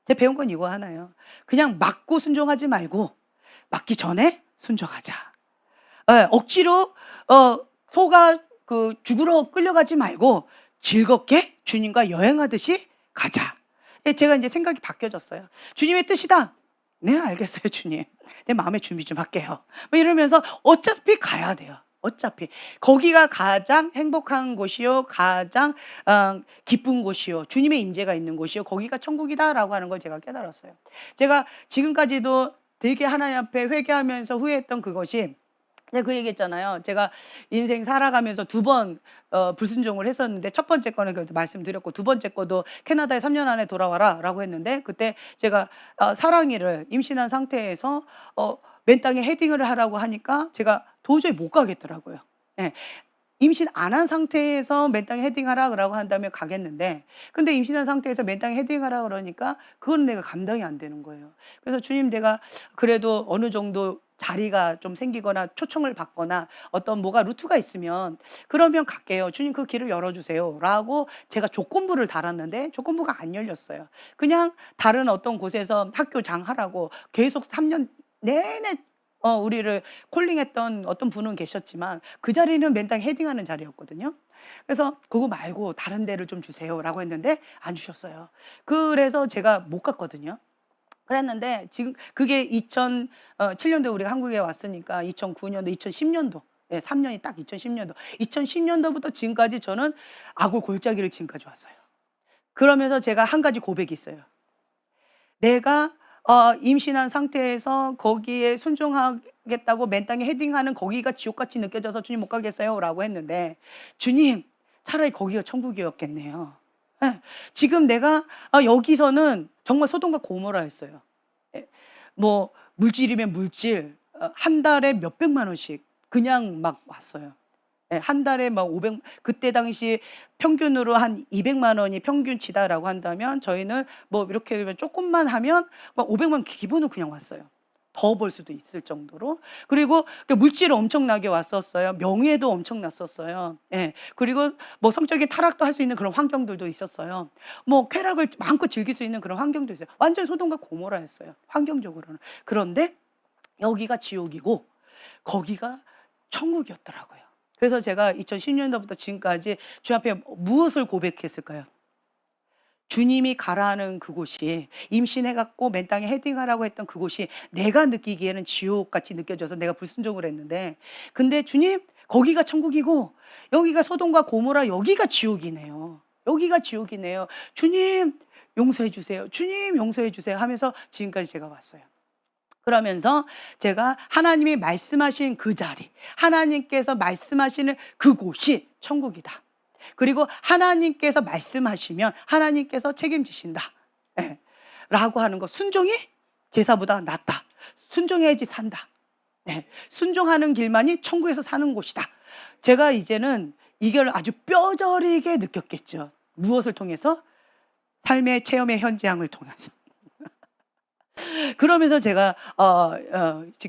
제가 배운 건 이거 하나예요. 그냥 맞고 순종하지 말고 맞기 전에 순종하자. 예, 억지로 소가 죽으러 끌려가지 말고 즐겁게 주님과 여행하듯이 가자. 예, 제가 이제 생각이 바뀌어졌어요. 주님의 뜻이다. 네, 알겠어요, 주님. 내 마음의 준비 좀 할게요. 뭐 이러면서 어차피 가야 돼요. 어차피 거기가 가장 행복한 곳이요, 가장 기쁜 곳이요, 주님의 임재가 있는 곳이요, 거기가 천국이다라고 하는 걸 제가 깨달았어요. 제가 지금까지도 되게 하나님 앞에 회개하면서 후회했던 그것이, 제가 그 얘기했잖아요. 제가 인생 살아가면서 두 번 불순종을 했었는데, 첫 번째 거는 그래도 말씀드렸고 두 번째 거도 캐나다에 3년 안에 돌아와라라고 했는데, 그때 제가 사랑이를 임신한 상태에서 맨 땅에 헤딩을 하라고 하니까 제가 도저히 못 가겠더라고요. 예. 임신 안 한 상태에서 맨 땅에 헤딩하라 그러고 한다면 가겠는데, 근데 임신한 상태에서 맨 땅에 헤딩하라 그러니까 그건 내가 감당이 안 되는 거예요. 그래서 주님, 내가 그래도 어느 정도 자리가 좀 생기거나 초청을 받거나 어떤 뭐가 루트가 있으면 그러면 갈게요. 주님, 그 길을 열어주세요 라고 제가 조건부를 달았는데 조건부가 안 열렸어요. 그냥 다른 어떤 곳에서 학교장 하라고 계속 3년 내내 우리를 콜링했던 어떤 분은 계셨지만 그 자리는 맨 땅에 헤딩하는 자리였거든요. 그래서 그거 말고 다른 데를 좀 주세요라고 했는데 안 주셨어요. 그래서 제가 못 갔거든요. 그랬는데 지금 그게 2007년도에 우리가 한국에 왔으니까 2009년도, 2010년도, 예, 3년이 딱 2010년도. 2010년도부터 지금까지 저는 아굴 골짜기를 지금까지 왔어요. 그러면서 제가 한 가지 고백이 있어요. 내가 임신한 상태에서 거기에 순종하겠다고 맨 땅에 헤딩하는 거기가 지옥같이 느껴져서 주님 못 가겠어요 라고 했는데, 주님, 차라리 거기가 천국이었겠네요. 예. 지금 내가 여기서는 정말 소돔과 고모라였어요. 예. 뭐 물질이면 물질, 한 달에 몇백만 원씩 그냥 막 왔어요. 예, 한 달에 막 500, 그때 당시 평균으로 한 200만 원이 평균치다라고 한다면 저희는 뭐 이렇게 조금만 하면 막 500만 기본은 그냥 왔어요. 더 벌 수도 있을 정도로. 그리고 물질은 엄청나게 왔었어요. 명예도 엄청났었어요. 예. 그리고 뭐 성적인 타락도 할 수 있는 그런 환경들도 있었어요. 뭐 쾌락을 마음껏 즐길 수 있는 그런 환경도 있어요. 완전 소돔과 고모라였어요, 환경적으로는. 그런데 여기가 지옥이고 거기가 천국이었더라고요. 그래서 제가 2010년도부터 지금까지 주 앞에 무엇을 고백했을까요? 주님이 가라는 그곳이, 임신해 갖고 맨 땅에 헤딩하라고 했던 그곳이 내가 느끼기에는 지옥같이 느껴져서 내가 불순종을 했는데, 근데 주님 거기가 천국이고 여기가 소돔과 고모라, 여기가 지옥이네요. 여기가 지옥이네요. 주님 용서해 주세요. 주님 용서해 주세요 하면서 지금까지 제가 왔어요. 그러면서 제가 하나님이 말씀하신 그 자리, 하나님께서 말씀하시는 그곳이 천국이다. 그리고 하나님께서 말씀하시면 하나님께서 책임지신다. 예. 라고 하는 거, 순종이 제사보다 낫다. 순종해야지 산다. 예. 순종하는 길만이 천국에서 사는 곳이다. 제가 이제는 이걸 아주 뼈저리게 느꼈겠죠. 무엇을 통해서? 삶의 체험의 현장을 통해서. 그러면서 제가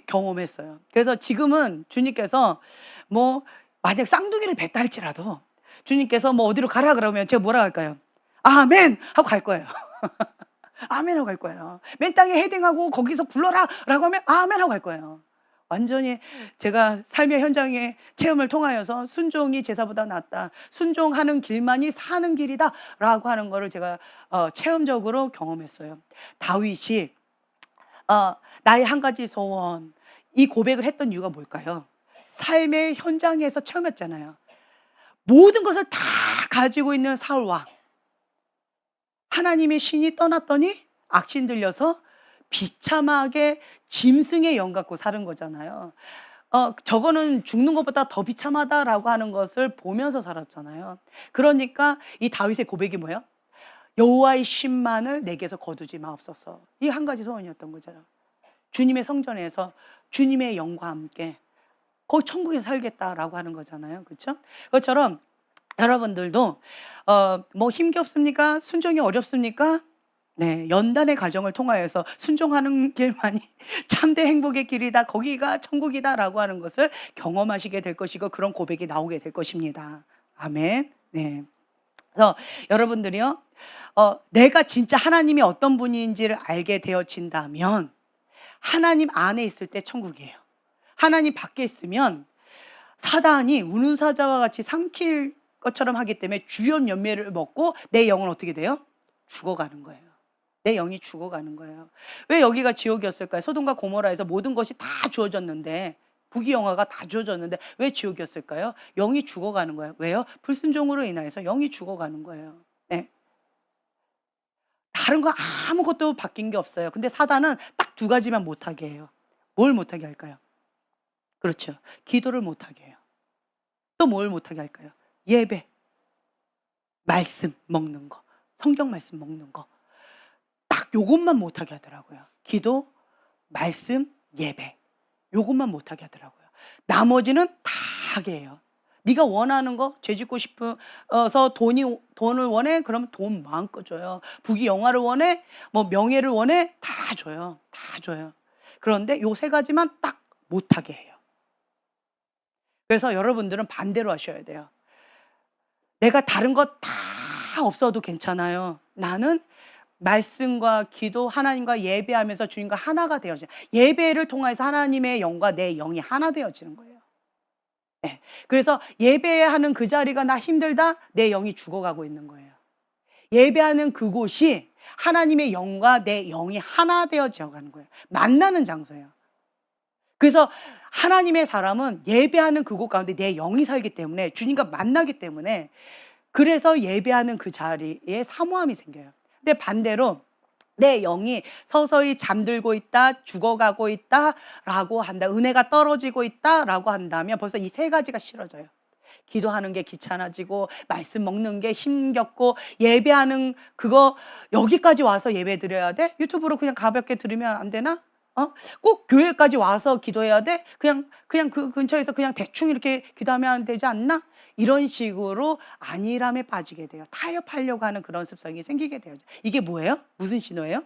경험했어요. 그래서 지금은 주님께서 뭐 만약 쌍둥이를 뱉다 할지라도 주님께서 뭐 어디로 가라 그러면 제가 뭐라 할까요? 아멘 하고 갈 거예요. 아멘 하고 갈 거예요. 맨 땅에 헤딩하고 거기서 굴러라 라고 하면 아멘 하고 갈 거예요. 완전히 제가 삶의 현장의 체험을 통하여서 순종이 제사보다 낫다, 순종하는 길만이 사는 길이다 라고 하는 거를 제가 체험적으로 경험했어요. 다윗이 나의 한 가지 소원, 이 고백을 했던 이유가 뭘까요? 삶의 현장에서 체험했잖아요. 모든 것을 다 가지고 있는 사울왕, 하나님의 신이 떠났더니 악신 들려서 비참하게 짐승의 영 갖고 사는 거잖아요. 저거는 죽는 것보다 더 비참하다라고 하는 것을 보면서 살았잖아요. 그러니까 이 다윗의 고백이 뭐예요? 여호와의 신만을 내게서 거두지 마옵소서. 이 한 가지 소원이었던 거잖아요. 주님의 성전에서 주님의 영과 함께 거기 천국에 살겠다라고 하는 거잖아요. 그렇죠? 그것처럼 여러분들도 뭐 힘겹습니까? 순종이 어렵습니까? 네, 연단의 과정을 통하여서 순종하는 길만이 참된 행복의 길이다, 거기가 천국이다라고 하는 것을 경험하시게 될 것이고, 그런 고백이 나오게 될 것입니다. 아멘. 네. 그래서 여러분들이요, 내가 진짜 하나님이 어떤 분인지를 알게 되어진다면 하나님 안에 있을 때 천국이에요. 하나님 밖에 있으면 사단이 우는 사자와 같이 삼킬 것처럼 하기 때문에 주연 열매를 먹고 내 영은 어떻게 돼요? 죽어가는 거예요. 내 영이 죽어가는 거예요. 왜 여기가 지옥이었을까요? 소돔과 고모라에서 모든 것이 다 주어졌는데, 부귀영화가 다 주어졌는데 왜 지옥이었을까요? 영이 죽어가는 거예요. 왜요? 불순종으로 인해서 영이 죽어가는 거예요. 네. 다른 거 아무것도 바뀐 게 없어요. 근데 사단은 딱 두 가지만 못하게 해요. 뭘 못하게 할까요? 그렇죠. 기도를 못하게 해요. 또 뭘 못하게 할까요? 예배, 말씀 먹는 거, 성경 말씀 먹는 거. 딱 요것만 못하게 하더라고요. 기도, 말씀, 예배. 요것만 못하게 하더라고요. 나머지는 다 하게 해요. 네가 원하는 거, 죄 짓고 싶어서 돈을 원해? 그러면 돈 마음껏 줘요. 부귀영화를 원해? 뭐 명예를 원해? 다 줘요. 다 줘요. 그런데 요 세 가지만 딱 못하게 해요. 그래서 여러분들은 반대로 하셔야 돼요. 내가 다른 거 다 없어도 괜찮아요. 나는 말씀과 기도, 하나님과 예배하면서 주님과 하나가 되어져요. 예배를 통해서 하나님의 영과 내 영이 하나 되어지는 거예요. 네. 그래서 예배하는 그 자리가 나 힘들다? 내 영이 죽어가고 있는 거예요. 예배하는 그곳이 하나님의 영과 내 영이 하나 되어져 가는 거예요. 만나는 장소예요. 그래서 하나님의 사람은 예배하는 그곳 가운데 내 영이 살기 때문에, 주님과 만나기 때문에, 그래서 예배하는 그 자리에 사모함이 생겨요. 근데 반대로 내 영이 서서히 잠들고 있다, 죽어가고 있다라고 한다, 은혜가 떨어지고 있다라고 한다면 벌써 이 세 가지가 싫어져요. 기도하는 게 귀찮아지고, 말씀 먹는 게 힘겹고, 예배하는 그거 여기까지 와서 예배 드려야 돼? 유튜브로 그냥 가볍게 들으면 안 되나? 꼭 교회까지 와서 기도해야 돼? 그냥 그 근처에서 그냥 대충 이렇게 기도하면 되지 않나? 이런 식으로 안일함에 빠지게 돼요. 타협하려고 하는 그런 습성이 생기게 돼요. 이게 뭐예요? 무슨 신호예요?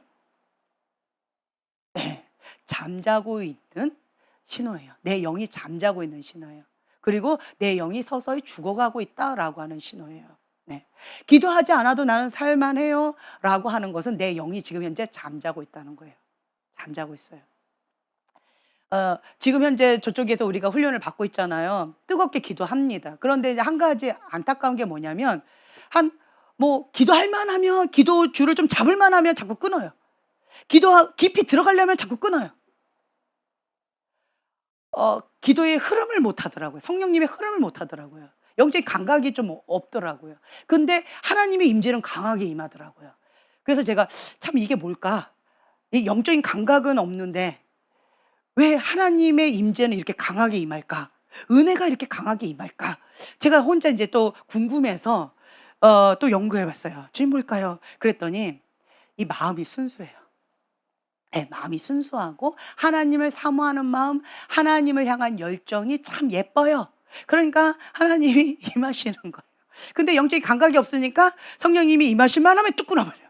네, 잠자고 있는 신호예요. 내 영이 잠자고 있는 신호예요. 그리고 내 영이 서서히 죽어가고 있다라고 하는 신호예요. 네. 기도하지 않아도 나는 살만해요 라고 하는 것은 내 영이 지금 현재 잠자고 있다는 거예요. 잠자고 있어요. 지금 현재 저쪽에서 우리가 훈련을 받고 있잖아요. 뜨겁게 기도합니다. 그런데 이제 한 가지 안타까운 게 뭐냐면 기도할 만하면 기도 줄을 좀 잡을 만하면 자꾸 끊어요. 깊이 들어가려면 자꾸 끊어요. 기도의 흐름을 못 하더라고요. 성령님의 흐름을 못 하더라고요. 영적인 감각이 좀 없더라고요. 근데 하나님의 임재는 강하게 임하더라고요. 그래서 제가 참 이게 뭘까? 이 영적인 감각은 없는데 왜 하나님의 임재는 이렇게 강하게 임할까? 은혜가 이렇게 강하게 임할까? 제가 혼자 이제 또 궁금해서 또 연구해 봤어요. 주님 뭘까요? 그랬더니 이 마음이 순수해요. 예, 마음이 순수하고 하나님을 사모하는 마음, 하나님을 향한 열정이 참 예뻐요. 그러니까 하나님이 임하시는 거예요. 근데 영적인 감각이 없으니까 성령님이 임하실만 하면 뚝 끊어버려요.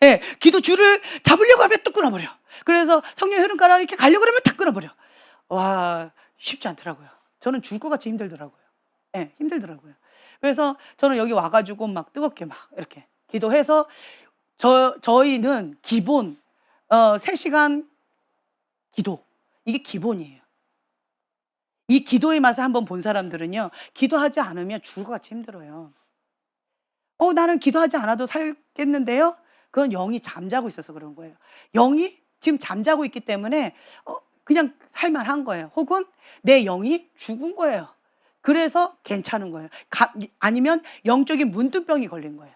예, 기도 줄을 잡으려고 하면 뚝 끊어버려. 그래서 성령 흐름 가라 이렇게 가려고 하면 다 끊어버려. 와, 쉽지 않더라고요. 저는 죽을 것 같이 힘들더라고요. 예, 힘들더라고요. 그래서 저는 여기 와가지고 막 뜨겁게 막 이렇게 기도해서 저희는 기본 3시간 기도, 이게 기본이에요. 이 기도의 맛을 한번 본 사람들은요, 기도하지 않으면 죽을 것 같이 힘들어요. 나는 기도하지 않아도 살겠는데요? 그건 영이 잠자고 있어서 그런 거예요. 영이 지금 잠자고 있기 때문에 그냥 살만한 거예요. 혹은 내 영이 죽은 거예요. 그래서 괜찮은 거예요. 아니면 영적인 문둥병이 걸린 거예요.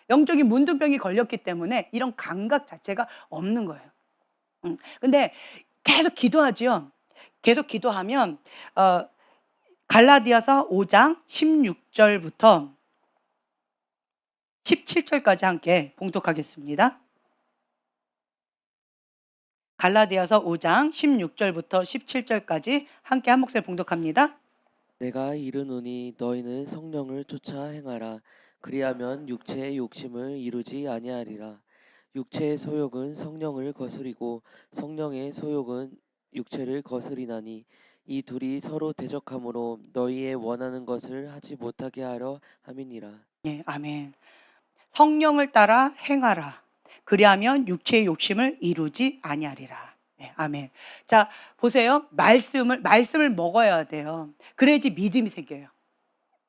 영적인 문둥병이 걸렸기 때문에 이런 감각 자체가 없는 거예요. 근데 계속 기도하지요. 계속 기도하면 갈라디아서 5장 16절부터 17절까지 함께 봉독하겠습니다. 갈라디아서 5장 16절부터 17절까지 함께 한 목소리 봉독합니다. 내가 이르노니 너희는 성령을 쫓아 행하라. 그리하면 육체의 욕심을 이루지 아니하리라. 육체의 소욕은 성령을 거스리고 성령의 소욕은 육체를 거스리나니 이 둘이 서로 대적하므로 너희의 원하는 것을 하지 못하게 하려 함이니라. 예, 아멘. 성령을 따라 행하라. 그리하면 육체의 욕심을 이루지 아니하리라. 네, 아멘. 자, 보세요. 말씀을 먹어야 돼요. 그래야지 믿음이 생겨요.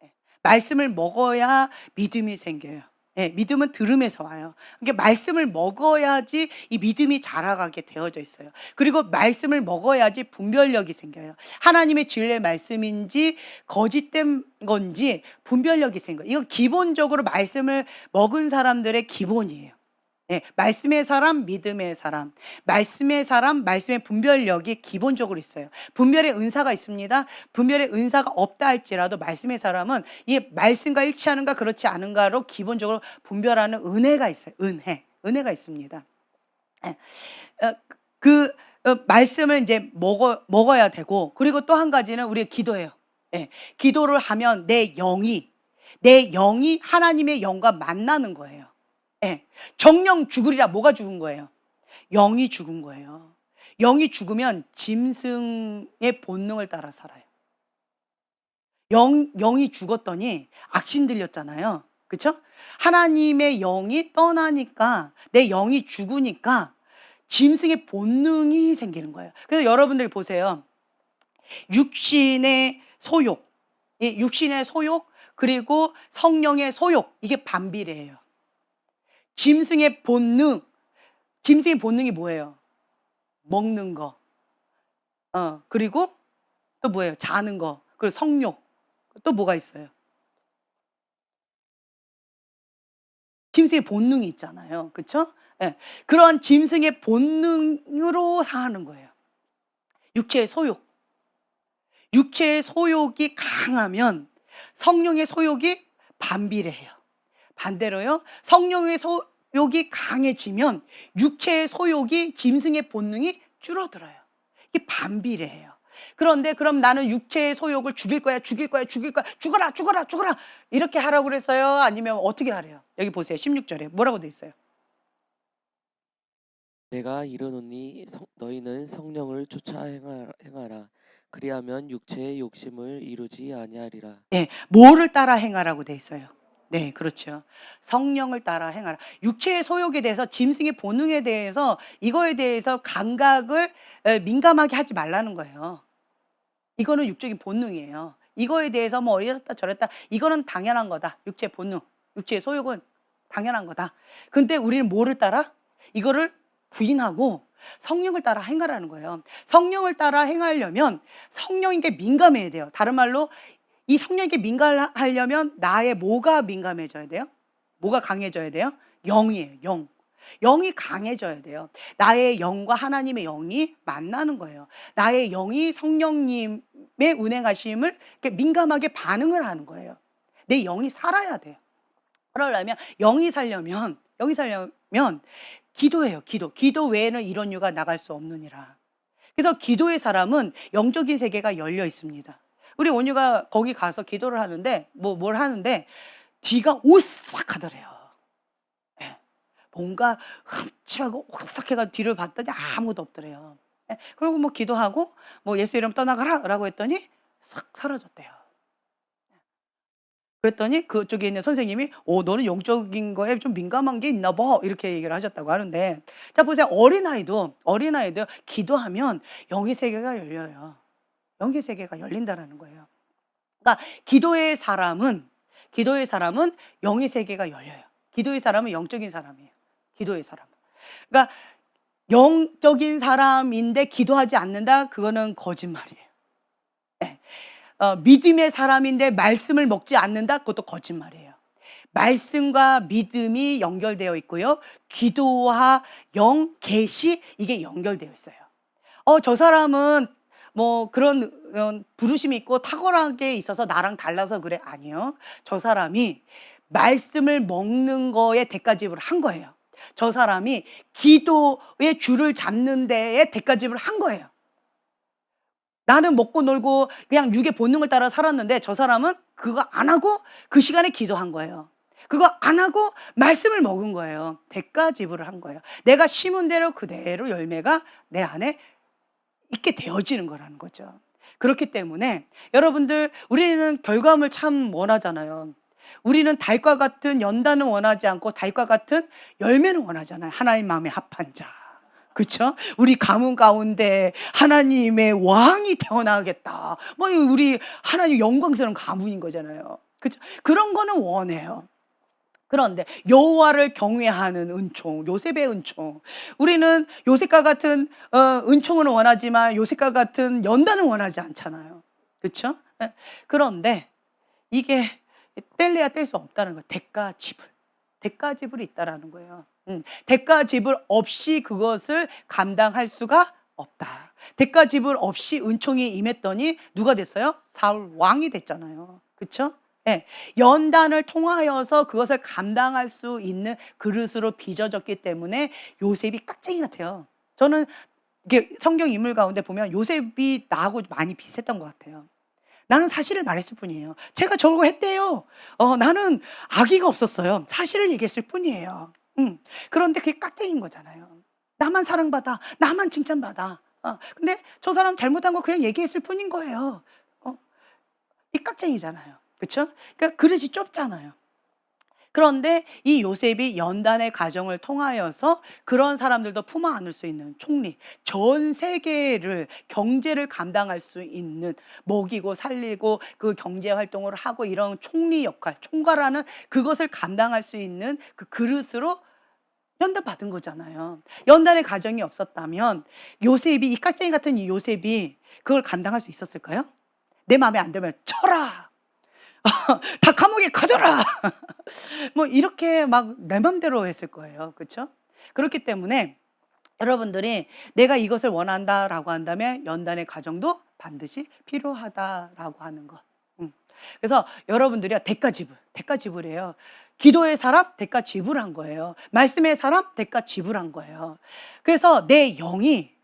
네, 말씀을 먹어야 믿음이 생겨요. 네, 믿음은 들음에서 와요. 그러니까 말씀을 먹어야지 이 믿음이 자라가게 되어져 있어요. 그리고 말씀을 먹어야지 분별력이 생겨요. 하나님의 진리의 말씀인지 거짓된 건지 분별력이 생겨요. 이건 기본적으로 말씀을 먹은 사람들의 기본이에요. 예, 말씀의 사람, 믿음의 사람. 말씀의 사람, 말씀의 분별력이 기본적으로 있어요. 분별의 은사가 있습니다. 분별의 은사가 없다 할지라도 말씀의 사람은 이 말씀과 일치하는가 그렇지 않은가로 기본적으로 분별하는 은혜가 있어요. 은혜가 있습니다. 예, 말씀을 이제 먹어야 되고, 그리고 또 한 가지는 우리가 기도해요. 예, 기도를 하면 내 영이 하나님의 영과 만나는 거예요. 예, 정령 죽으리라. 뭐가 죽은 거예요? 영이 죽은 거예요. 영이 죽으면 짐승의 본능을 따라 살아요. 영이 죽었더니 악신 들렸잖아요. 그렇죠? 하나님의 영이 떠나니까, 내 영이 죽으니까 짐승의 본능이 생기는 거예요. 그래서 여러분들 보세요. 육신의 소욕, 그리고 성령의 소욕, 이게 반비례해요. 짐승의 본능이 뭐예요? 먹는 거. 그리고 또 뭐예요? 자는 거. 그리고 성욕. 또 뭐가 있어요? 짐승의 본능이 있잖아요. 그렇죠? 예. 그런 짐승의 본능으로 사는 거예요. 육체의 소욕이 강하면 성령의 소욕이 반비례해요. 반대로요, 성령의 소욕이 강해지면 육체의 소욕이, 짐승의 본능이 줄어들어요. 이게 반비례해요. 그런데 그럼 나는 육체의 소욕을 죽일 거야, 죽어라 이렇게 하라고 그랬어요? 아니면 어떻게 하래요? 여기 보세요. 16절에 뭐라고 돼 있어요? 내가 이르노니 너희는 성령을 쫓아 행하라. 그리하면 육체의 욕심을 이루지 아니하리라. 예, 뭐를 따라 행하라고 돼 있어요? 네, 그렇죠. 성령을 따라 행하라. 육체의 소욕에 대해서, 짐승의 본능에 대해서, 이거에 대해서 감각을 민감하게 하지 말라는 거예요. 이거는 육적인 본능이에요. 이거에 대해서 뭐 이랬다 저랬다, 이거는 당연한 거다. 육체 본능, 육체의 소욕은 당연한 거다. 근데 우리는 뭐를 따라? 이거를 부인하고 성령을 따라 행하라는 거예요. 성령을 따라 행하려면 성령에게 민감해야 돼요. 다른 말로 이 성령에게 민감하려면 나의 뭐가 민감해져야 돼요? 뭐가 강해져야 돼요? 영이에요. 영. 영이 강해져야 돼요. 나의 영과 하나님의 영이 만나는 거예요. 나의 영이 성령님의 운행하심을 이렇게 민감하게 반응을 하는 거예요. 내 영이 살아야 돼요. 그러려면 영이 살려면 기도해요. 기도 외에는 이런 유가 나갈 수 없느니라. 그래서 기도의 사람은 영적인 세계가 열려 있습니다. 우리 원유가 거기 가서 기도를 하는데 뭘 하는데 뒤가 오싹하더래요. 예. 뭔가 흠집하고 오싹해가 뒤를 봤더니 아무도 없더래요. 예. 그리고 뭐 기도하고 뭐 예수 이름 떠나가라라고 했더니 싹 사라졌대요. 그랬더니 그쪽에 있는 선생님이 너는 영적인 거에 좀 민감한 게 있나 봐, 이렇게 얘기를 하셨다고 하는데, 자 보세요. 어린아이도 기도하면 영의 세계가 열려요. 영의 세계가 열린다라는 거예요. 그러니까 기도의 사람은 영의 세계가 열려요. 기도의 사람은 영적인 사람이에요. 기도의 사람은. 그러니까 영적인 사람인데 기도하지 않는다? 그거는 거짓말이에요. 네. 믿음의 사람인데 말씀을 먹지 않는다? 그것도 거짓말이에요. 말씀과 믿음이 연결되어 있고요. 기도와 영, 계시, 이게 연결되어 있어요. 저 사람은 뭐 그런 부르심이 있고 탁월하게 있어서 나랑 달라서 그래? 아니요. 저 사람이 말씀을 먹는 거에 대가지불을 한 거예요. 저 사람이 기도의 줄을 잡는 데에 대가지불을 한 거예요. 나는 먹고 놀고 그냥 육의 본능을 따라 살았는데 저 사람은 그거 안 하고 그 시간에 기도한 거예요. 그거 안 하고 말씀을 먹은 거예요. 대가지불을 한 거예요. 내가 심은 대로 그대로 열매가 내 안에 있게 되어지는 거라는 거죠. 그렇기 때문에 여러분들, 우리는 결과물 참 원하잖아요. 우리는 달과 같은 연단은 원하지 않고 달과 같은 열매는 원하잖아요. 하나님 마음에 합한 자. 그렇죠? 우리 가문 가운데 하나님의 왕이 태어나겠다. 뭐 우리 하나님 영광스러운 가문인 거잖아요. 그렇죠? 그런 거는 원해요. 그런데 여호와를 경외하는 은총, 요셉의 은총. 우리는 요셉과 같은 은총은 원하지만 요셉과 같은 연단은 원하지 않잖아요. 그렇죠? 그런데 이게 뗄래야 뗄 수 없다는 거예요. 대가지불이 있다라는 거예요. 대가지불 없이 그것을 감당할 수가 없다. 대가지불 없이 은총이 임했더니 누가 됐어요? 사울 왕이 됐잖아요. 그렇죠? 네. 연단을 통하여서 그것을 감당할 수 있는 그릇으로 빚어졌기 때문에 요셉이 깍쟁이 같아요. 저는 이게 성경 인물 가운데 보면 요셉이 나하고 많이 비슷했던 것 같아요. 나는 사실을 말했을 뿐이에요. 제가 저러고 했대요. 나는 악의가 없었어요. 사실을 얘기했을 뿐이에요. 그런데 그게 깍쟁이인 거잖아요. 나만 사랑받아, 나만 칭찬받아. 근데 저 사람 잘못한 거 그냥 얘기했을 뿐인 거예요. 이 깍쟁이잖아요. 그렇죠? 그러니까 그릇이 좁잖아요. 그런데 이 요셉이 연단의 과정을 통하여서 그런 사람들도 품어 안을 수 있는 총리, 전 세계를 경제를 감당할 수 있는, 먹이고 살리고 그 경제 활동을 하고 이런 총리 역할, 총괄하는 그것을 감당할 수 있는 그 그릇으로 연단 받은 거잖아요. 연단의 과정이 없었다면 이 깍쟁이 같은 이 요셉이 그걸 감당할 수 있었을까요? 내 마음에 안 들면 쳐라. 다 감옥에 가둬라. 뭐 이렇게 막 내 맘대로 했을 거예요. 그렇죠? 그렇기 때문에 여러분들이 내가 이것을 원한다라고 한다면 연단의 과정도 반드시 필요하다라고 하는 것. 그래서 여러분들이 대가지불이에요. 기도의 사람 대가 지불한 거예요. 말씀의 사람 대가 지불한 거예요. 그래서 내 영이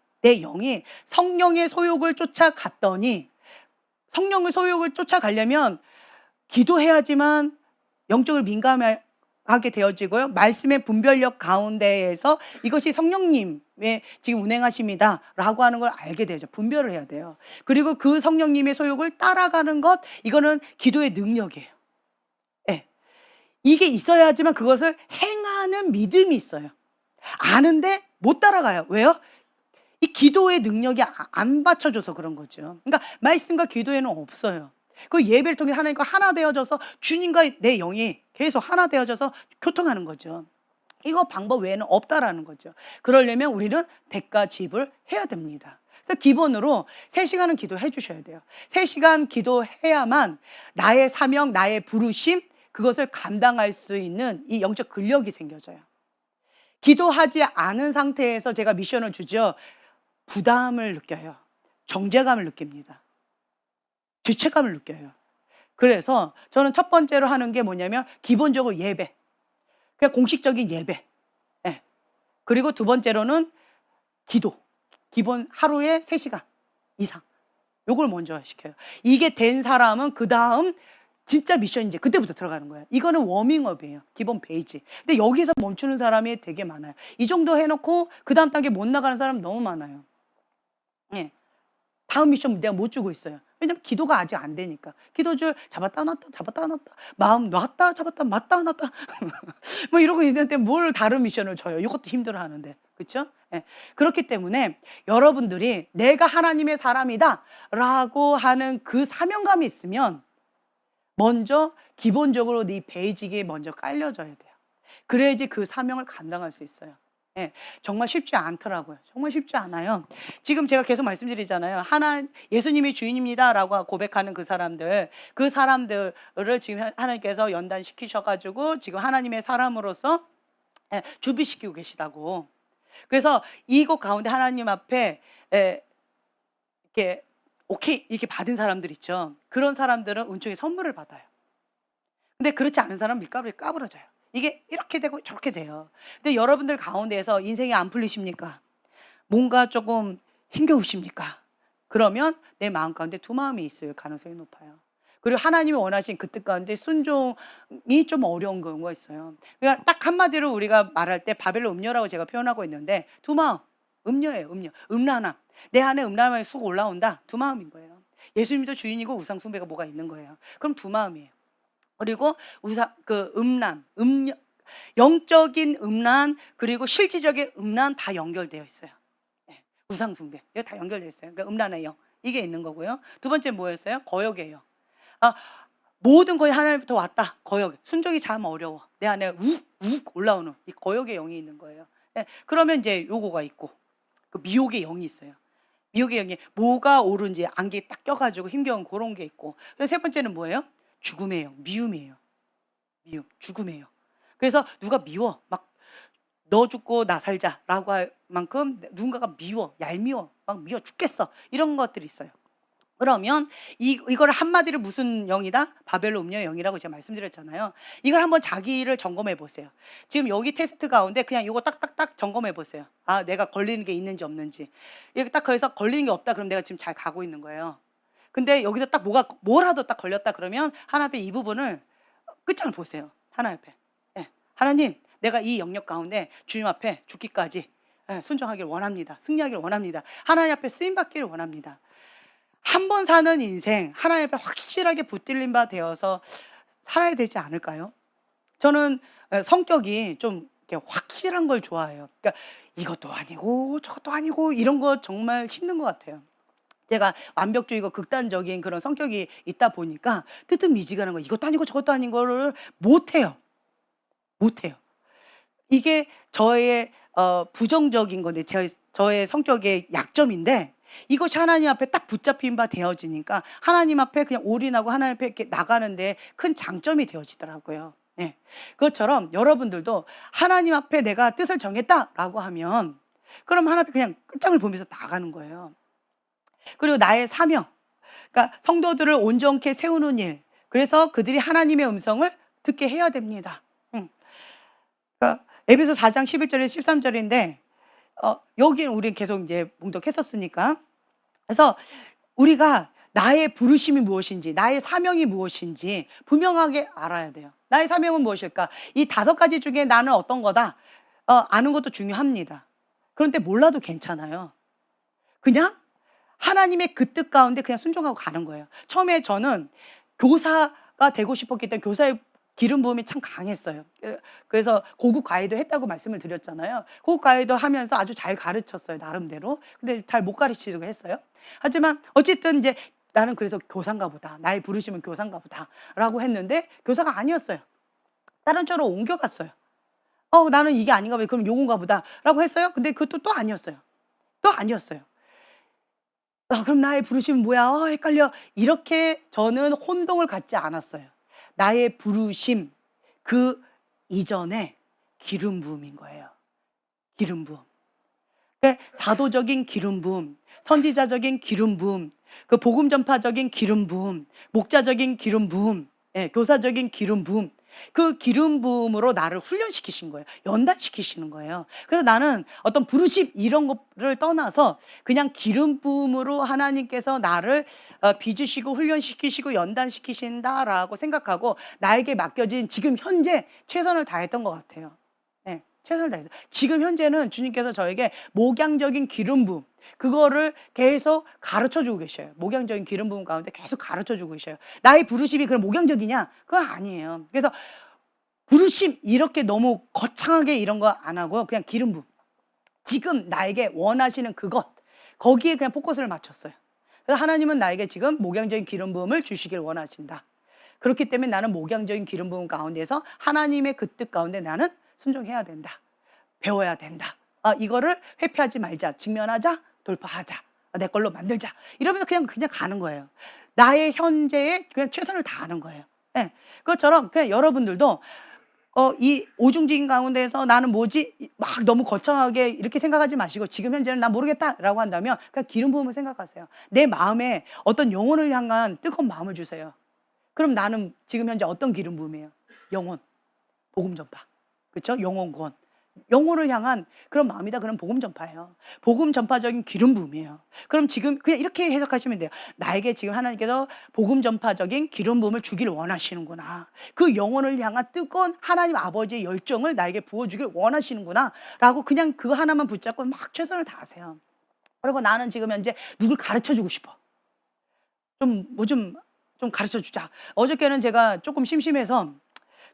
성령의 소욕을 쫓아갔더니, 성령의 소욕을 쫓아가려면 기도해야지만 영적으로 민감하게 되어지고요. 말씀의 분별력 가운데에서 이것이 성령님의 지금 운행하십니다라고 하는 걸 알게 되죠. 분별을 해야 돼요. 그리고 그 성령님의 소욕을 따라가는 것, 이거는 기도의 능력이에요. 네. 이게 있어야지만 그것을 행하는 믿음이 있어요. 아는데 못 따라가요. 왜요? 이 기도의 능력이 안 받쳐줘서 그런 거죠. 그러니까 말씀과 기도에는 없어요. 그 예배를 통해 하나님과 하나 되어져서 주님과 내 영이 계속 하나 되어져서 교통하는 거죠. 이거 방법 외에는 없다라는 거죠. 그러려면 우리는 대가 지불 해야 됩니다. 그래서 기본으로 3시간은 기도해 주셔야 돼요. 3시간 기도해야만 나의 사명, 나의 부르심, 그것을 감당할 수 있는 이 영적 근력이 생겨져요. 기도하지 않은 상태에서 제가 미션을 주죠. 부담을 느껴요. 정죄감을 느낍니다. 죄책감을 느껴요. 그래서 저는 첫 번째로 하는 게 뭐냐면 기본적으로 예배. 그냥 공식적인 예배. 예. 그리고 두 번째로는 기도. 기본 하루에 3시간 이상. 요걸 먼저 시켜요. 이게 된 사람은 그다음 진짜 미션 이제 그때부터 들어가는 거예요. 이거는 워밍업이에요. 기본 베이지. 근데 여기서 멈추는 사람이 되게 많아요. 이 정도 해놓고 그다음 단계 못 나가는 사람 너무 많아요. 예. 다음 미션 내가 못 주고 있어요. 왜냐면 기도가 아직 안 되니까. 기도줄 잡았다 놨다 잡았다 놨다 마음 놨다 잡았다 맞다 놨다 뭐 이러고 있는데 뭘 다른 미션을 줘요. 이것도 힘들어하는데. 그렇죠? 예. 그렇기 때문에 여러분들이 내가 하나님의 사람이다 라고 하는 그 사명감이 있으면 먼저 기본적으로 네 베이직이 먼저 깔려져야 돼요. 그래야지 그 사명을 감당할 수 있어요. 예, 정말 쉽지 않더라고요. 정말 쉽지 않아요. 지금 제가 계속 말씀드리잖아요. 예수님이 주인입니다라고 고백하는 그 사람들을 지금 하나님께서 연단시키셔가지고 지금 하나님의 사람으로서 준비시키고 계시다고. 그래서 이곳 가운데 하나님 앞에 이렇게 오케이 이렇게 받은 사람들 있죠. 그런 사람들은 은총의 선물을 받아요. 근데 그렇지 않은 사람은 밀가루에 까부러져요. 이게 이렇게 되고 저렇게 돼요. 근데 여러분들 가운데에서 인생이 안 풀리십니까? 뭔가 조금 힘겨우십니까? 그러면 내 마음 가운데 두 마음이 있을 가능성이 높아요. 그리고 하나님이 원하신 그 뜻 가운데 순종이 좀 어려운 경우가 있어요. 그러니까 딱 한마디로 우리가 말할 때 바벨론 음녀라고 제가 표현하고 있는데 두 마음, 음녀예요. 음녀, 음란함. 내 안에 음란함이 쑥 올라온다. 두 마음인 거예요. 예수님도 주인이고 우상 숭배가 뭐가 있는 거예요. 그럼 두 마음이에요. 그리고 음란, 영적인 음란 그리고 실질적인 음란 다 연결되어 있어요. 네, 우상 숭배 이거 다 연결되어 있어요. 그러니까 음란의 영 이게 있는 거고요. 두 번째 뭐였어요? 거역이에요. 모든 것이 하나님부터 왔다. 거역. 순종이 참 어려워. 내 안에 욱욱 올라오는 이 거역의 영이 있는 거예요. 네, 그러면 이제 요거가 있고 그 미혹의 영이 있어요. 미혹의 영이 뭐가 옳은지 안개 딱 껴가지고 힘겨운 그런 게 있고. 세 번째는 뭐예요? 죽음의 영, 미움이에요. 미움, 죽음이에요. 그래서 누가 미워, 막 너 죽고 나 살자라고 할 만큼 누군가가 미워, 얄미워, 막 미워 죽겠어 이런 것들이 있어요. 그러면 이걸 한마디로 무슨 영이다? 바벨론 음녀의 영이라고 제가 말씀드렸잖아요. 이걸 한번 자기를 점검해 보세요. 지금 여기 테스트 가운데 그냥 이거 딱딱딱 점검해 보세요. 내가 걸리는 게 있는지 없는지. 여기 딱 거기서 걸리는 게 없다 그럼 내가 지금 잘 가고 있는 거예요. 근데 여기서 딱 뭐라도 딱 걸렸다 그러면 하나님 앞에 이 부분을 끝장을 보세요. 하나님 앞에. 예. 하나님, 내가 이 영역 가운데 주님 앞에 죽기까지 순종하기를 원합니다. 승리하기를 원합니다. 하나님 앞에 쓰임 받기를 원합니다. 한 번 사는 인생 하나님 앞에 확실하게 붙들린 바 되어서 살아야 되지 않을까요? 저는 성격이 좀 이렇게 확실한 걸 좋아해요. 그러니까 이것도 아니고 저것도 아니고 이런 거 정말 힘든 것 같아요. 제가 완벽주의고 극단적인 그런 성격이 있다 보니까 뜨뜻미지근한 거 이것도 아니고 저것도 아닌 거를 못해요. 못해요. 이게 저의 부정적인 건데 저의 성격의 약점인데 이것이 하나님 앞에 딱 붙잡힌 바 되어지니까 하나님 앞에 그냥 올인하고 하나님 앞에 이렇게 나가는데 큰 장점이 되어지더라고요. 네. 그것처럼 여러분들도 하나님 앞에 내가 뜻을 정했다라고 하면 그럼 하나님 앞에 그냥 끝장을 보면서 나가는 거예요. 그리고 나의 사명, 그러니까 성도들을 온전케 세우는 일. 그래서 그들이 하나님의 음성을 듣게 해야 됩니다. 그러니까 에베소 4장 11절에서 13절인데 여기는 우리는 계속 이제 봉독했었으니까. 그래서 우리가 나의 부르심이 무엇인지, 나의 사명이 무엇인지 분명하게 알아야 돼요. 나의 사명은 무엇일까? 이 5가지 중에 나는 어떤 거다. 아는 것도 중요합니다. 그런데 몰라도 괜찮아요. 그냥 하나님의 그 뜻 가운데 그냥 순종하고 가는 거예요. 처음에 저는 교사가 되고 싶었기 때문에 교사의 기름 부음이 참 강했어요. 그래서 고급 과외도 했다고 말씀을 드렸잖아요. 고급 과외도 하면서 아주 잘 가르쳤어요, 나름대로. 근데 잘 못 가르치려고 했어요. 하지만 어쨌든 이제 나는 그래서 교사인가 보다. 나의 부르심은 교사인가 보다라고 했는데 교사가 아니었어요. 다른 쪽으로 옮겨갔어요. 나는 이게 아닌가 보다. 그럼 요건가 보다라고 했어요. 근데 그것도 또 아니었어요. 또 아니었어요. 그럼 나의 부르심은 뭐야? 헷갈려. 이렇게 저는 혼동을 갖지 않았어요. 나의 부르심 그 이전에 기름 부음인 거예요. 기름 부음. 그러니까 사도적인 기름 부음, 선지자적인 기름 부음, 그 복음 전파적인 기름 부음, 목자적인 기름 부음, 교사적인 기름 부음. 그 기름 부음으로 나를 훈련시키신 거예요. 연단시키시는 거예요. 그래서 나는 어떤 부르심 이런 거를 떠나서 그냥 기름 부음으로 하나님께서 나를 빚으시고 훈련시키시고 연단시키신다라고 생각하고 나에게 맡겨진 지금 현재 최선을 다했던 것 같아요. 최선을 다해서 지금 현재는 주님께서 저에게 목양적인 기름 부음 그거를 계속 가르쳐 주고 계셔요. 목양적인 기름 부음 가운데 계속 가르쳐 주고 계셔요. 나의 부르심이 그런 목양적이냐? 그건 아니에요. 그래서 부르심 이렇게 너무 거창하게 이런 거 안 하고 그냥 기름 부음. 지금 나에게 원하시는 그것 거기에 그냥 포커스를 맞췄어요. 그래서 하나님은 나에게 지금 목양적인 기름 부음을 주시길 원하신다. 그렇기 때문에 나는 목양적인 기름 부음 가운데서 하나님의 그 뜻 가운데 나는 순종해야 된다. 배워야 된다. 이거를 회피하지 말자. 직면하자. 돌파하자. 내 걸로 만들자. 이러면서 그냥 가는 거예요. 나의 현재에 그냥 최선을 다하는 거예요. 그것처럼 그냥 여러분들도 이 오중진 가운데서 나는 뭐지? 막 너무 거창하게 이렇게 생각하지 마시고 지금 현재는 나 모르겠다라고 한다면 그냥 기름 부음을 생각하세요. 내 마음에 어떤 영혼을 향한 뜨거운 마음을 주세요. 그럼 나는 지금 현재 어떤 기름 부음이에요? 영혼, 복음 전파. 그렇죠? 영혼 구원. 영혼을 향한 그런 마음이다. 그럼 복음 전파예요. 복음 전파적인 기름 부음이에요. 그럼 지금 그냥 이렇게 해석하시면 돼요. 나에게 지금 하나님께서 복음 전파적인 기름 부음을 주기를 원하시는구나. 그 영혼을 향한 뜨거운 하나님 아버지의 열정을 나에게 부어주길 원하시는구나. 라고 그냥 그거 하나만 붙잡고 막 최선을 다하세요. 그리고 나는 지금 현재 누굴 가르쳐주고 싶어. 좀 가르쳐 주자. 어저께는 제가 조금 심심해서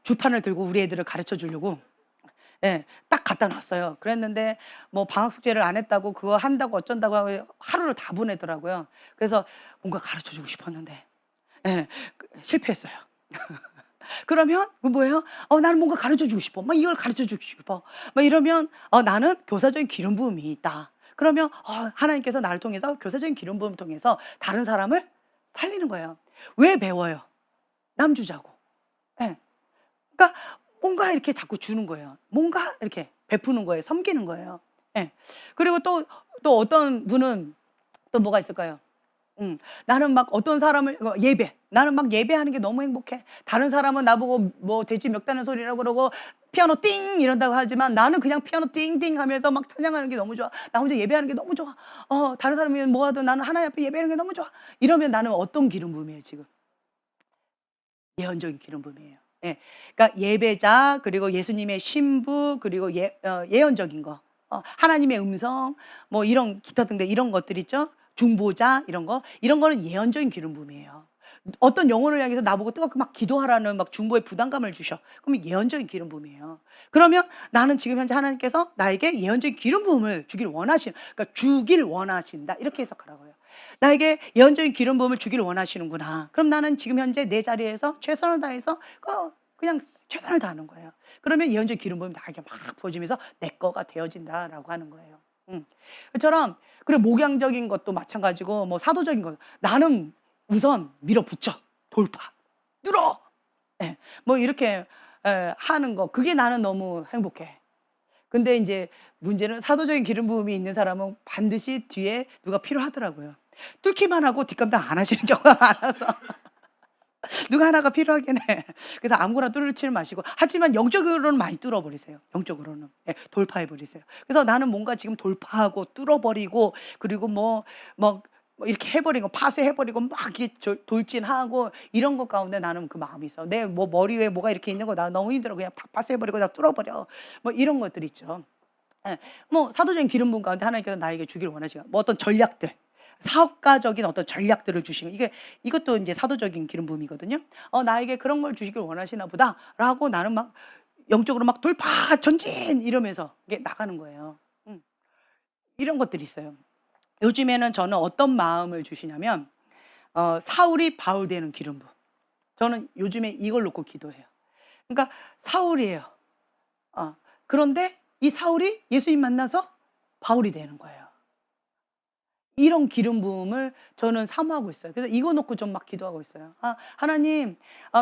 주판을 들고 우리 애들을 가르쳐 주려고 딱 갖다 놨어요. 그랬는데 뭐 방학 숙제를 안 했다고 그거 한다고 어쩐다고 하고 하루를 다 보내더라고요. 그래서 뭔가 가르쳐 주고 싶었는데 실패했어요. 그러면 뭐예요? 나는 뭔가 가르쳐 주고 싶어. 막 이걸 가르쳐 주고 싶어. 막 이러면 나는 교사적인 기름 부음이 있다. 그러면 하나님께서 나를 통해서 교사적인 기름 부음을 통해서 다른 사람을 살리는 거예요. 왜 배워요? 남 주자고. 그러니까 뭔가 이렇게 자꾸 주는 거예요. 뭔가 이렇게 베푸는 거예요. 섬기는 거예요. 그리고 또 어떤 분은 또 뭐가 있을까요? 나는 막 어떤 사람을 예배. 나는 막 예배하는 게 너무 행복해. 다른 사람은 나보고 뭐 돼지 멱다는 소리라고 그러고 피아노 띵 이런다고 하지만 나는 그냥 피아노 띵띵 하면서 막 찬양하는 게 너무 좋아. 나 혼자 예배하는 게 너무 좋아. 다른 사람이 뭐 하든 나는 하나님 앞에 예배하는 게 너무 좋아. 이러면 나는 어떤 기름 부음이에요, 지금? 예언적인 기름 부음이에요. 그러니까 예배자 그리고 예수님의 신부 그리고 예언적인 거. 하나님의 음성 뭐 이런 기타 등등 이런 것들 있죠. 중보자 이런 거. 이런 거는 예언적인 기름 부음이에요. 어떤 영혼을 향해서 나보고 뜨겁게 막 기도하라는 막 중보의 부담감을 주셔. 그러면 예언적인 기름 부음이에요. 그러면 나는 지금 현재 하나님께서 나에게 예언적인 기름 부음을 그러니까 주길 원하신다. 이렇게 해석하라고요. 나에게 예언적인 기름 부음을 주기를 원하시는구나. 그럼 나는 지금 현재 내 자리에서 최선을 다해서 그냥 최선을 다하는 거예요. 그러면 예언적인 기름 부음이 나에게 막 부어지면서 내 거가 되어진다라고 하는 거예요. 그처럼 그리고 목양적인 것도 마찬가지고 뭐 사도적인 것 나는 우선 밀어붙여 돌파 뚫어 뭐 이렇게 하는 거 그게 나는 너무 행복해. 근데 이제 문제는 사도적인 기름 부음이 있는 사람은 반드시 뒤에 누가 필요하더라고요. 뚫기만 하고 뒷감당 안 하시는 경우가 많아서 누가 하나가 필요하긴 해. 그래서 아무거나 뚫지 마시고 하지만 영적으로는 많이 뚫어버리세요. 영적으로는 돌파해버리세요. 그래서 나는 뭔가 지금 돌파하고 뚫어버리고 그리고 뭐 이렇게 해버리고 파쇄해버리고 막 이렇게 돌진하고 이런 것 가운데 나는 그 마음이 있어. 내 뭐 머리 위에 뭐가 이렇게 있는 거 나 너무 힘들어. 그냥 다 파쇄해버리고 다 뚫어버려. 뭐 이런 것들 있죠. 뭐 사도적인 기름 부음 가운데 하나님께서 나에게 주기를 원하시고 뭐 어떤 전략들 사업가적인 어떤 전략들을 주시는, 이것도 이제 사도적인 기름 부음이거든요. 나에게 그런 걸 주시길 원하시나 보다라고 나는 막 영적으로 막 돌파 전진 이러면서 이게 나가는 거예요. 이런 것들이 있어요. 요즘에는 저는 어떤 마음을 주시냐면 사울이 바울 되는 기름 부음. 저는 요즘에 이걸 놓고 기도해요. 그러니까 사울이에요. 그런데 이 사울이 예수님 만나서 바울이 되는 거예요. 이런 기름 부음을 저는 사모하고 있어요. 그래서 이거 놓고 좀 막 기도하고 있어요. 하나님,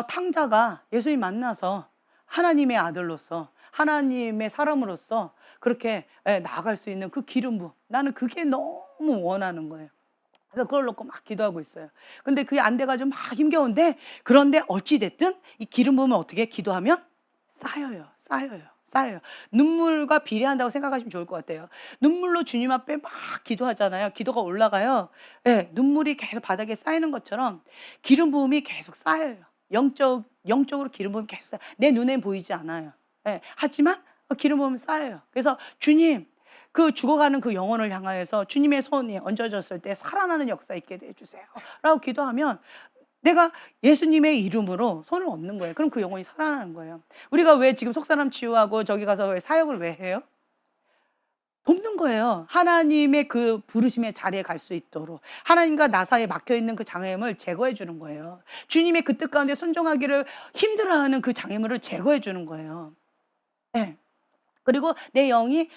탕자가 예수님 만나서 하나님의 아들로서 하나님의 사람으로서 그렇게 나아갈 수 있는 그 기름 부음, 나는 그게 너무 원하는 거예요. 그래서 그걸 놓고 막 기도하고 있어요. 근데 그게 안 돼 가지고 막 힘겨운데, 그런데 어찌 됐든 이 기름 부음을 어떻게 기도하면 쌓여요. 쌓여요. 쌓여요. 눈물과 비례한다고 생각하시면 좋을 것 같아요. 눈물로 주님 앞에 막 기도하잖아요. 기도가 올라가요. 예, 눈물이 계속 바닥에 쌓이는 것처럼 기름 부음이 계속 쌓여요. 영적으로 기름 부음이 계속 쌓여요. 내 눈엔 보이지 않아요. 예, 하지만 기름 부음이 쌓여요. 그래서 주님, 그 죽어가는 그 영혼을 향하여서 주님의 손이 얹어졌을 때 살아나는 역사 있게 해주세요 라고 기도하면 내가 예수님의 이름으로 손을 얹는 거예요. 그럼 그 영혼이 살아나는 거예요. 우리가 왜 지금 속사람 치유하고 저기 가서 왜 사역을 왜 해요? 돕는 거예요. 하나님의 그 부르심의 자리에 갈 수 있도록 하나님과 나 사이에 막혀있는 그 장애물을 제거해 주는 거예요. 주님의 그 뜻 가운데 순종하기를 힘들어하는 그 장애물을 제거해 주는 거예요. 네. 그리고 내 영이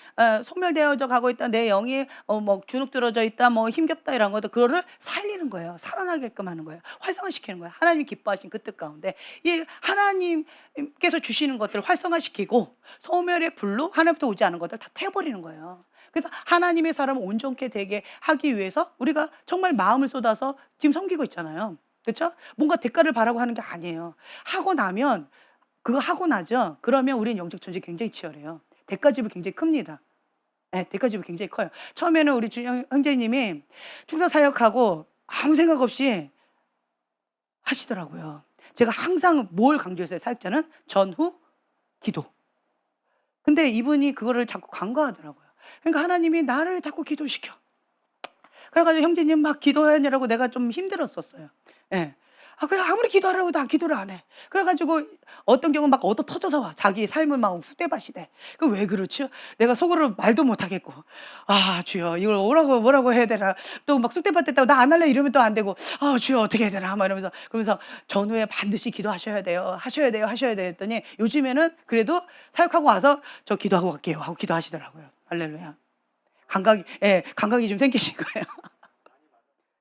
소멸되어져 가고 있다. 내 영이 뭐 주눅 들어져 있다. 뭐 힘겹다 이런 것도 그거를 살리는 거예요. 살아나게끔 하는 거예요. 활성화시키는 거예요. 하나님이 기뻐하신 그 뜻 가운데 이 하나님께서 주시는 것들을 활성화시키고 소멸의 불로 하나님부터 오지 않은 것들 다 태워버리는 거예요. 그래서 하나님의 사람을 온전케 되게 하기 위해서 우리가 정말 마음을 쏟아서 지금 섬기고 있잖아요. 그렇죠? 뭔가 대가를 바라고 하는 게 아니에요. 하고 나면 그거 하고 나죠. 그러면 우리는 영적 전쟁이 굉장히 치열해요. 대가집이 굉장히 큽니다. 예, 대가집이 굉장히 커요. 처음에는 우리 형제님이 축사 사역하고 아무 생각 없이 하시더라고요. 제가 항상 뭘 강조했어요? 사역자는 전후 기도. 근데 이분이 그거를 자꾸 간과하더라고요. 그러니까 하나님이 나를 자꾸 기도시켜. 그래가지고 형제님 막 기도하느라고 내가 좀 힘들었었어요. 예. 그래 아무리 기도하라고 나 기도를 안 해. 그래가지고 어떤 경우는 막 얻어 터져서 와. 자기 삶을 막 쑥대밭이 돼. 그 왜 그렇죠? 내가 속으로 말도 못 하겠고, 주여 이걸 뭐라고 해야 되나? 또 막 쑥대밭 됐다고 나 안 할래 이러면 또 안 되고, 주여 어떻게 해야 되나? 막 이러면서 그러면서 전후에 반드시 기도하셔야 돼요. 하셔야 돼요. 하셔야 돼요. 했더니 요즘에는 그래도 사역하고 와서 저 기도하고 갈게요 하고 기도하시더라고요. 할렐루야. 감각이 좀 생기신 거예요.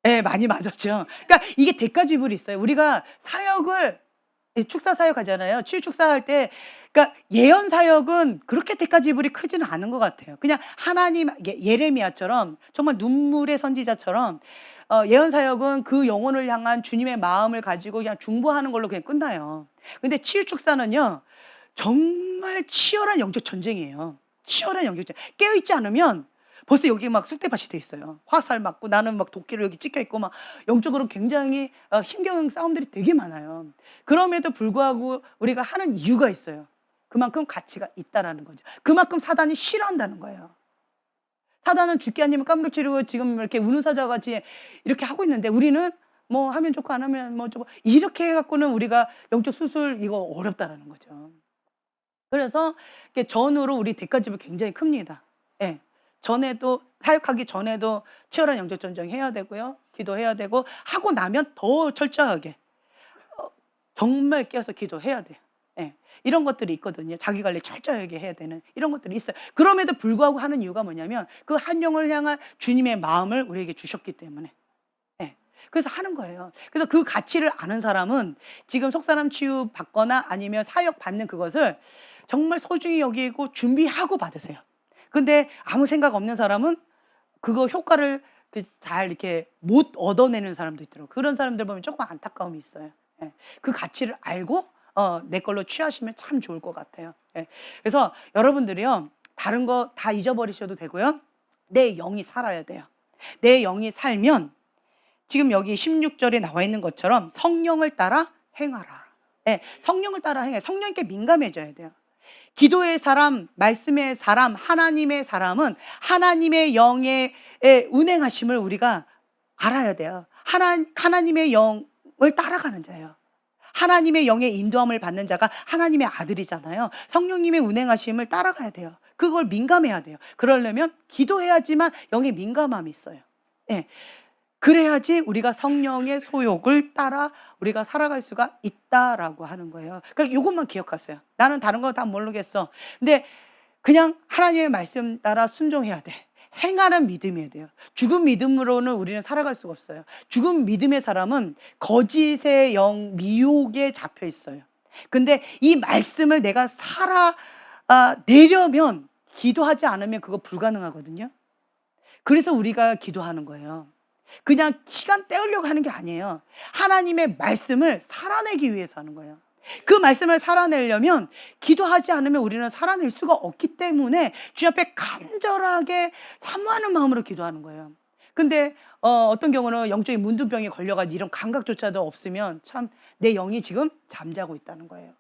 예, 많이 맞았죠. 그러니까 이게 대가지불이 있어요. 우리가 사역을 축사 사역하잖아요. 치유 축사할 때 그러니까 예언 사역은 그렇게 대가지불이 크지는 않은 것 같아요. 그냥 하나님 예레미야처럼 정말 눈물의 선지자처럼 예언 사역은 그 영혼을 향한 주님의 마음을 가지고 그냥 중보하는 걸로 그냥 끝나요. 근데 치유 축사는요. 정말 치열한 영적 전쟁이에요. 치열한 영적 전쟁. 깨어 있지 않으면 벌써 여기 막 쑥대밭이 돼 있어요. 화살 맞고 나는 막 도끼로 여기 찍혀 있고 막 영적으로 굉장히 힘겨운 싸움들이 되게 많아요. 그럼에도 불구하고 우리가 하는 이유가 있어요. 그만큼 가치가 있다라는 거죠. 그만큼 사단이 싫어한다는 거예요. 사단은 죽게 아니면 깜빡치르고 지금 이렇게 우는 사자 같이 이렇게 하고 있는데 우리는 뭐 하면 좋고 안 하면 뭐 좋고 이렇게 해갖고는 우리가 영적 수술 이거 어렵다라는 거죠. 그래서 전후로 우리 대가집이 굉장히 큽니다. 예. 전에도 사역하기 전에도 치열한 영적 전쟁 해야 되고요. 기도해야 되고 하고 나면 더 철저하게 정말 깨어서 기도해야 돼요. 예. 이런 것들이 있거든요. 자기 관리 철저하게 해야 되는 이런 것들이 있어요. 그럼에도 불구하고 하는 이유가 뭐냐면 그 한 영을 향한 주님의 마음을 우리에게 주셨기 때문에. 예. 그래서 하는 거예요. 그래서 그 가치를 아는 사람은 지금 속사람 치유 받거나 아니면 사역 받는 그것을 정말 소중히 여기고 준비하고 받으세요. 근데 아무 생각 없는 사람은 그거 효과를 잘 이렇게 못 얻어내는 사람도 있더라고요. 그런 사람들 보면 조금 안타까움이 있어요. 예. 그 가치를 알고 내 걸로 취하시면 참 좋을 것 같아요. 예. 그래서 여러분들이요. 다른 거 다 잊어버리셔도 되고요. 내 영이 살아야 돼요. 내 영이 살면 지금 여기 16절에 나와 있는 것처럼 성령을 따라 행하라. 예. 성령을 따라 행해. 성령께 민감해져야 돼요. 기도의 사람, 말씀의 사람, 하나님의 사람은 하나님의 영의 운행하심을 우리가 알아야 돼요. 하나님의 영을 따라가는 자예요. 하나님의 영의 인도함을 받는 자가 하나님의 아들이잖아요. 성령님의 운행하심을 따라가야 돼요. 그걸 민감해야 돼요. 그러려면 기도해야지만 영의 민감함이 있어요. 예. 그래야지 우리가 성령의 소욕을 따라 우리가 살아갈 수가 있다라고 하는 거예요. 그러니까 이것만 기억하세요. 나는 다른 거 다 모르겠어. 근데 그냥 하나님의 말씀 따라 순종해야 돼. 행하는 믿음이어야 돼요. 죽은 믿음으로는 우리는 살아갈 수가 없어요. 죽은 믿음의 사람은 거짓의 영, 미혹에 잡혀 있어요. 근데 이 말씀을 내가 내려면 기도하지 않으면 그거 불가능하거든요. 그래서 우리가 기도하는 거예요. 그냥 시간 때우려고 하는 게 아니에요. 하나님의 말씀을 살아내기 위해서 하는 거예요. 그 말씀을 살아내려면 기도하지 않으면 우리는 살아낼 수가 없기 때문에 주님 앞에 간절하게 사모하는 마음으로 기도하는 거예요. 근데 어떤 경우는 영적인 문둥병에 걸려가지고 이런 감각조차도 없으면 참 내 영이 지금 잠자고 있다는 거예요.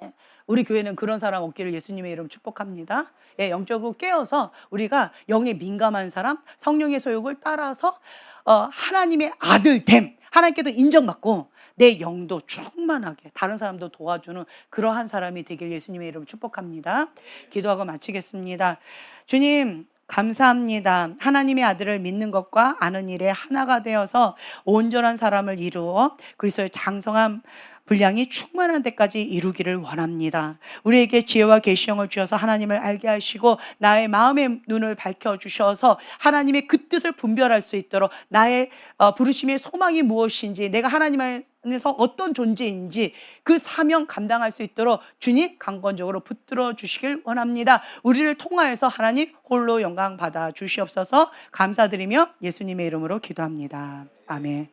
예. 우리 교회는 그런 사람 없기를 예수님의 이름 축복합니다. 예, 영적으로 깨어서 우리가 영에 민감한 사람, 성령의 소욕을 따라서 하나님의 아들됨, 하나님께도 인정받고 내 영도 충만하게 다른 사람도 도와주는 그러한 사람이 되길 예수님의 이름 축복합니다. 기도하고 마치겠습니다. 주님 감사합니다. 하나님의 아들을 믿는 것과 아는 일에 하나가 되어서 온전한 사람을 이루어 그리스도의 장성한 분량이 충만한 데까지 이루기를 원합니다. 우리에게 지혜와 계시형을 주셔서 하나님을 알게 하시고 나의 마음의 눈을 밝혀주셔서 하나님의 그 뜻을 분별할 수 있도록 나의 부르심의 소망이 무엇인지 내가 하나님 안에서 어떤 존재인지 그 사명 감당할 수 있도록 주님 강건적으로 붙들어 주시길 원합니다. 우리를 통하여서 하나님 홀로 영광 받아 주시옵소서. 감사드리며 예수님의 이름으로 기도합니다. 아멘.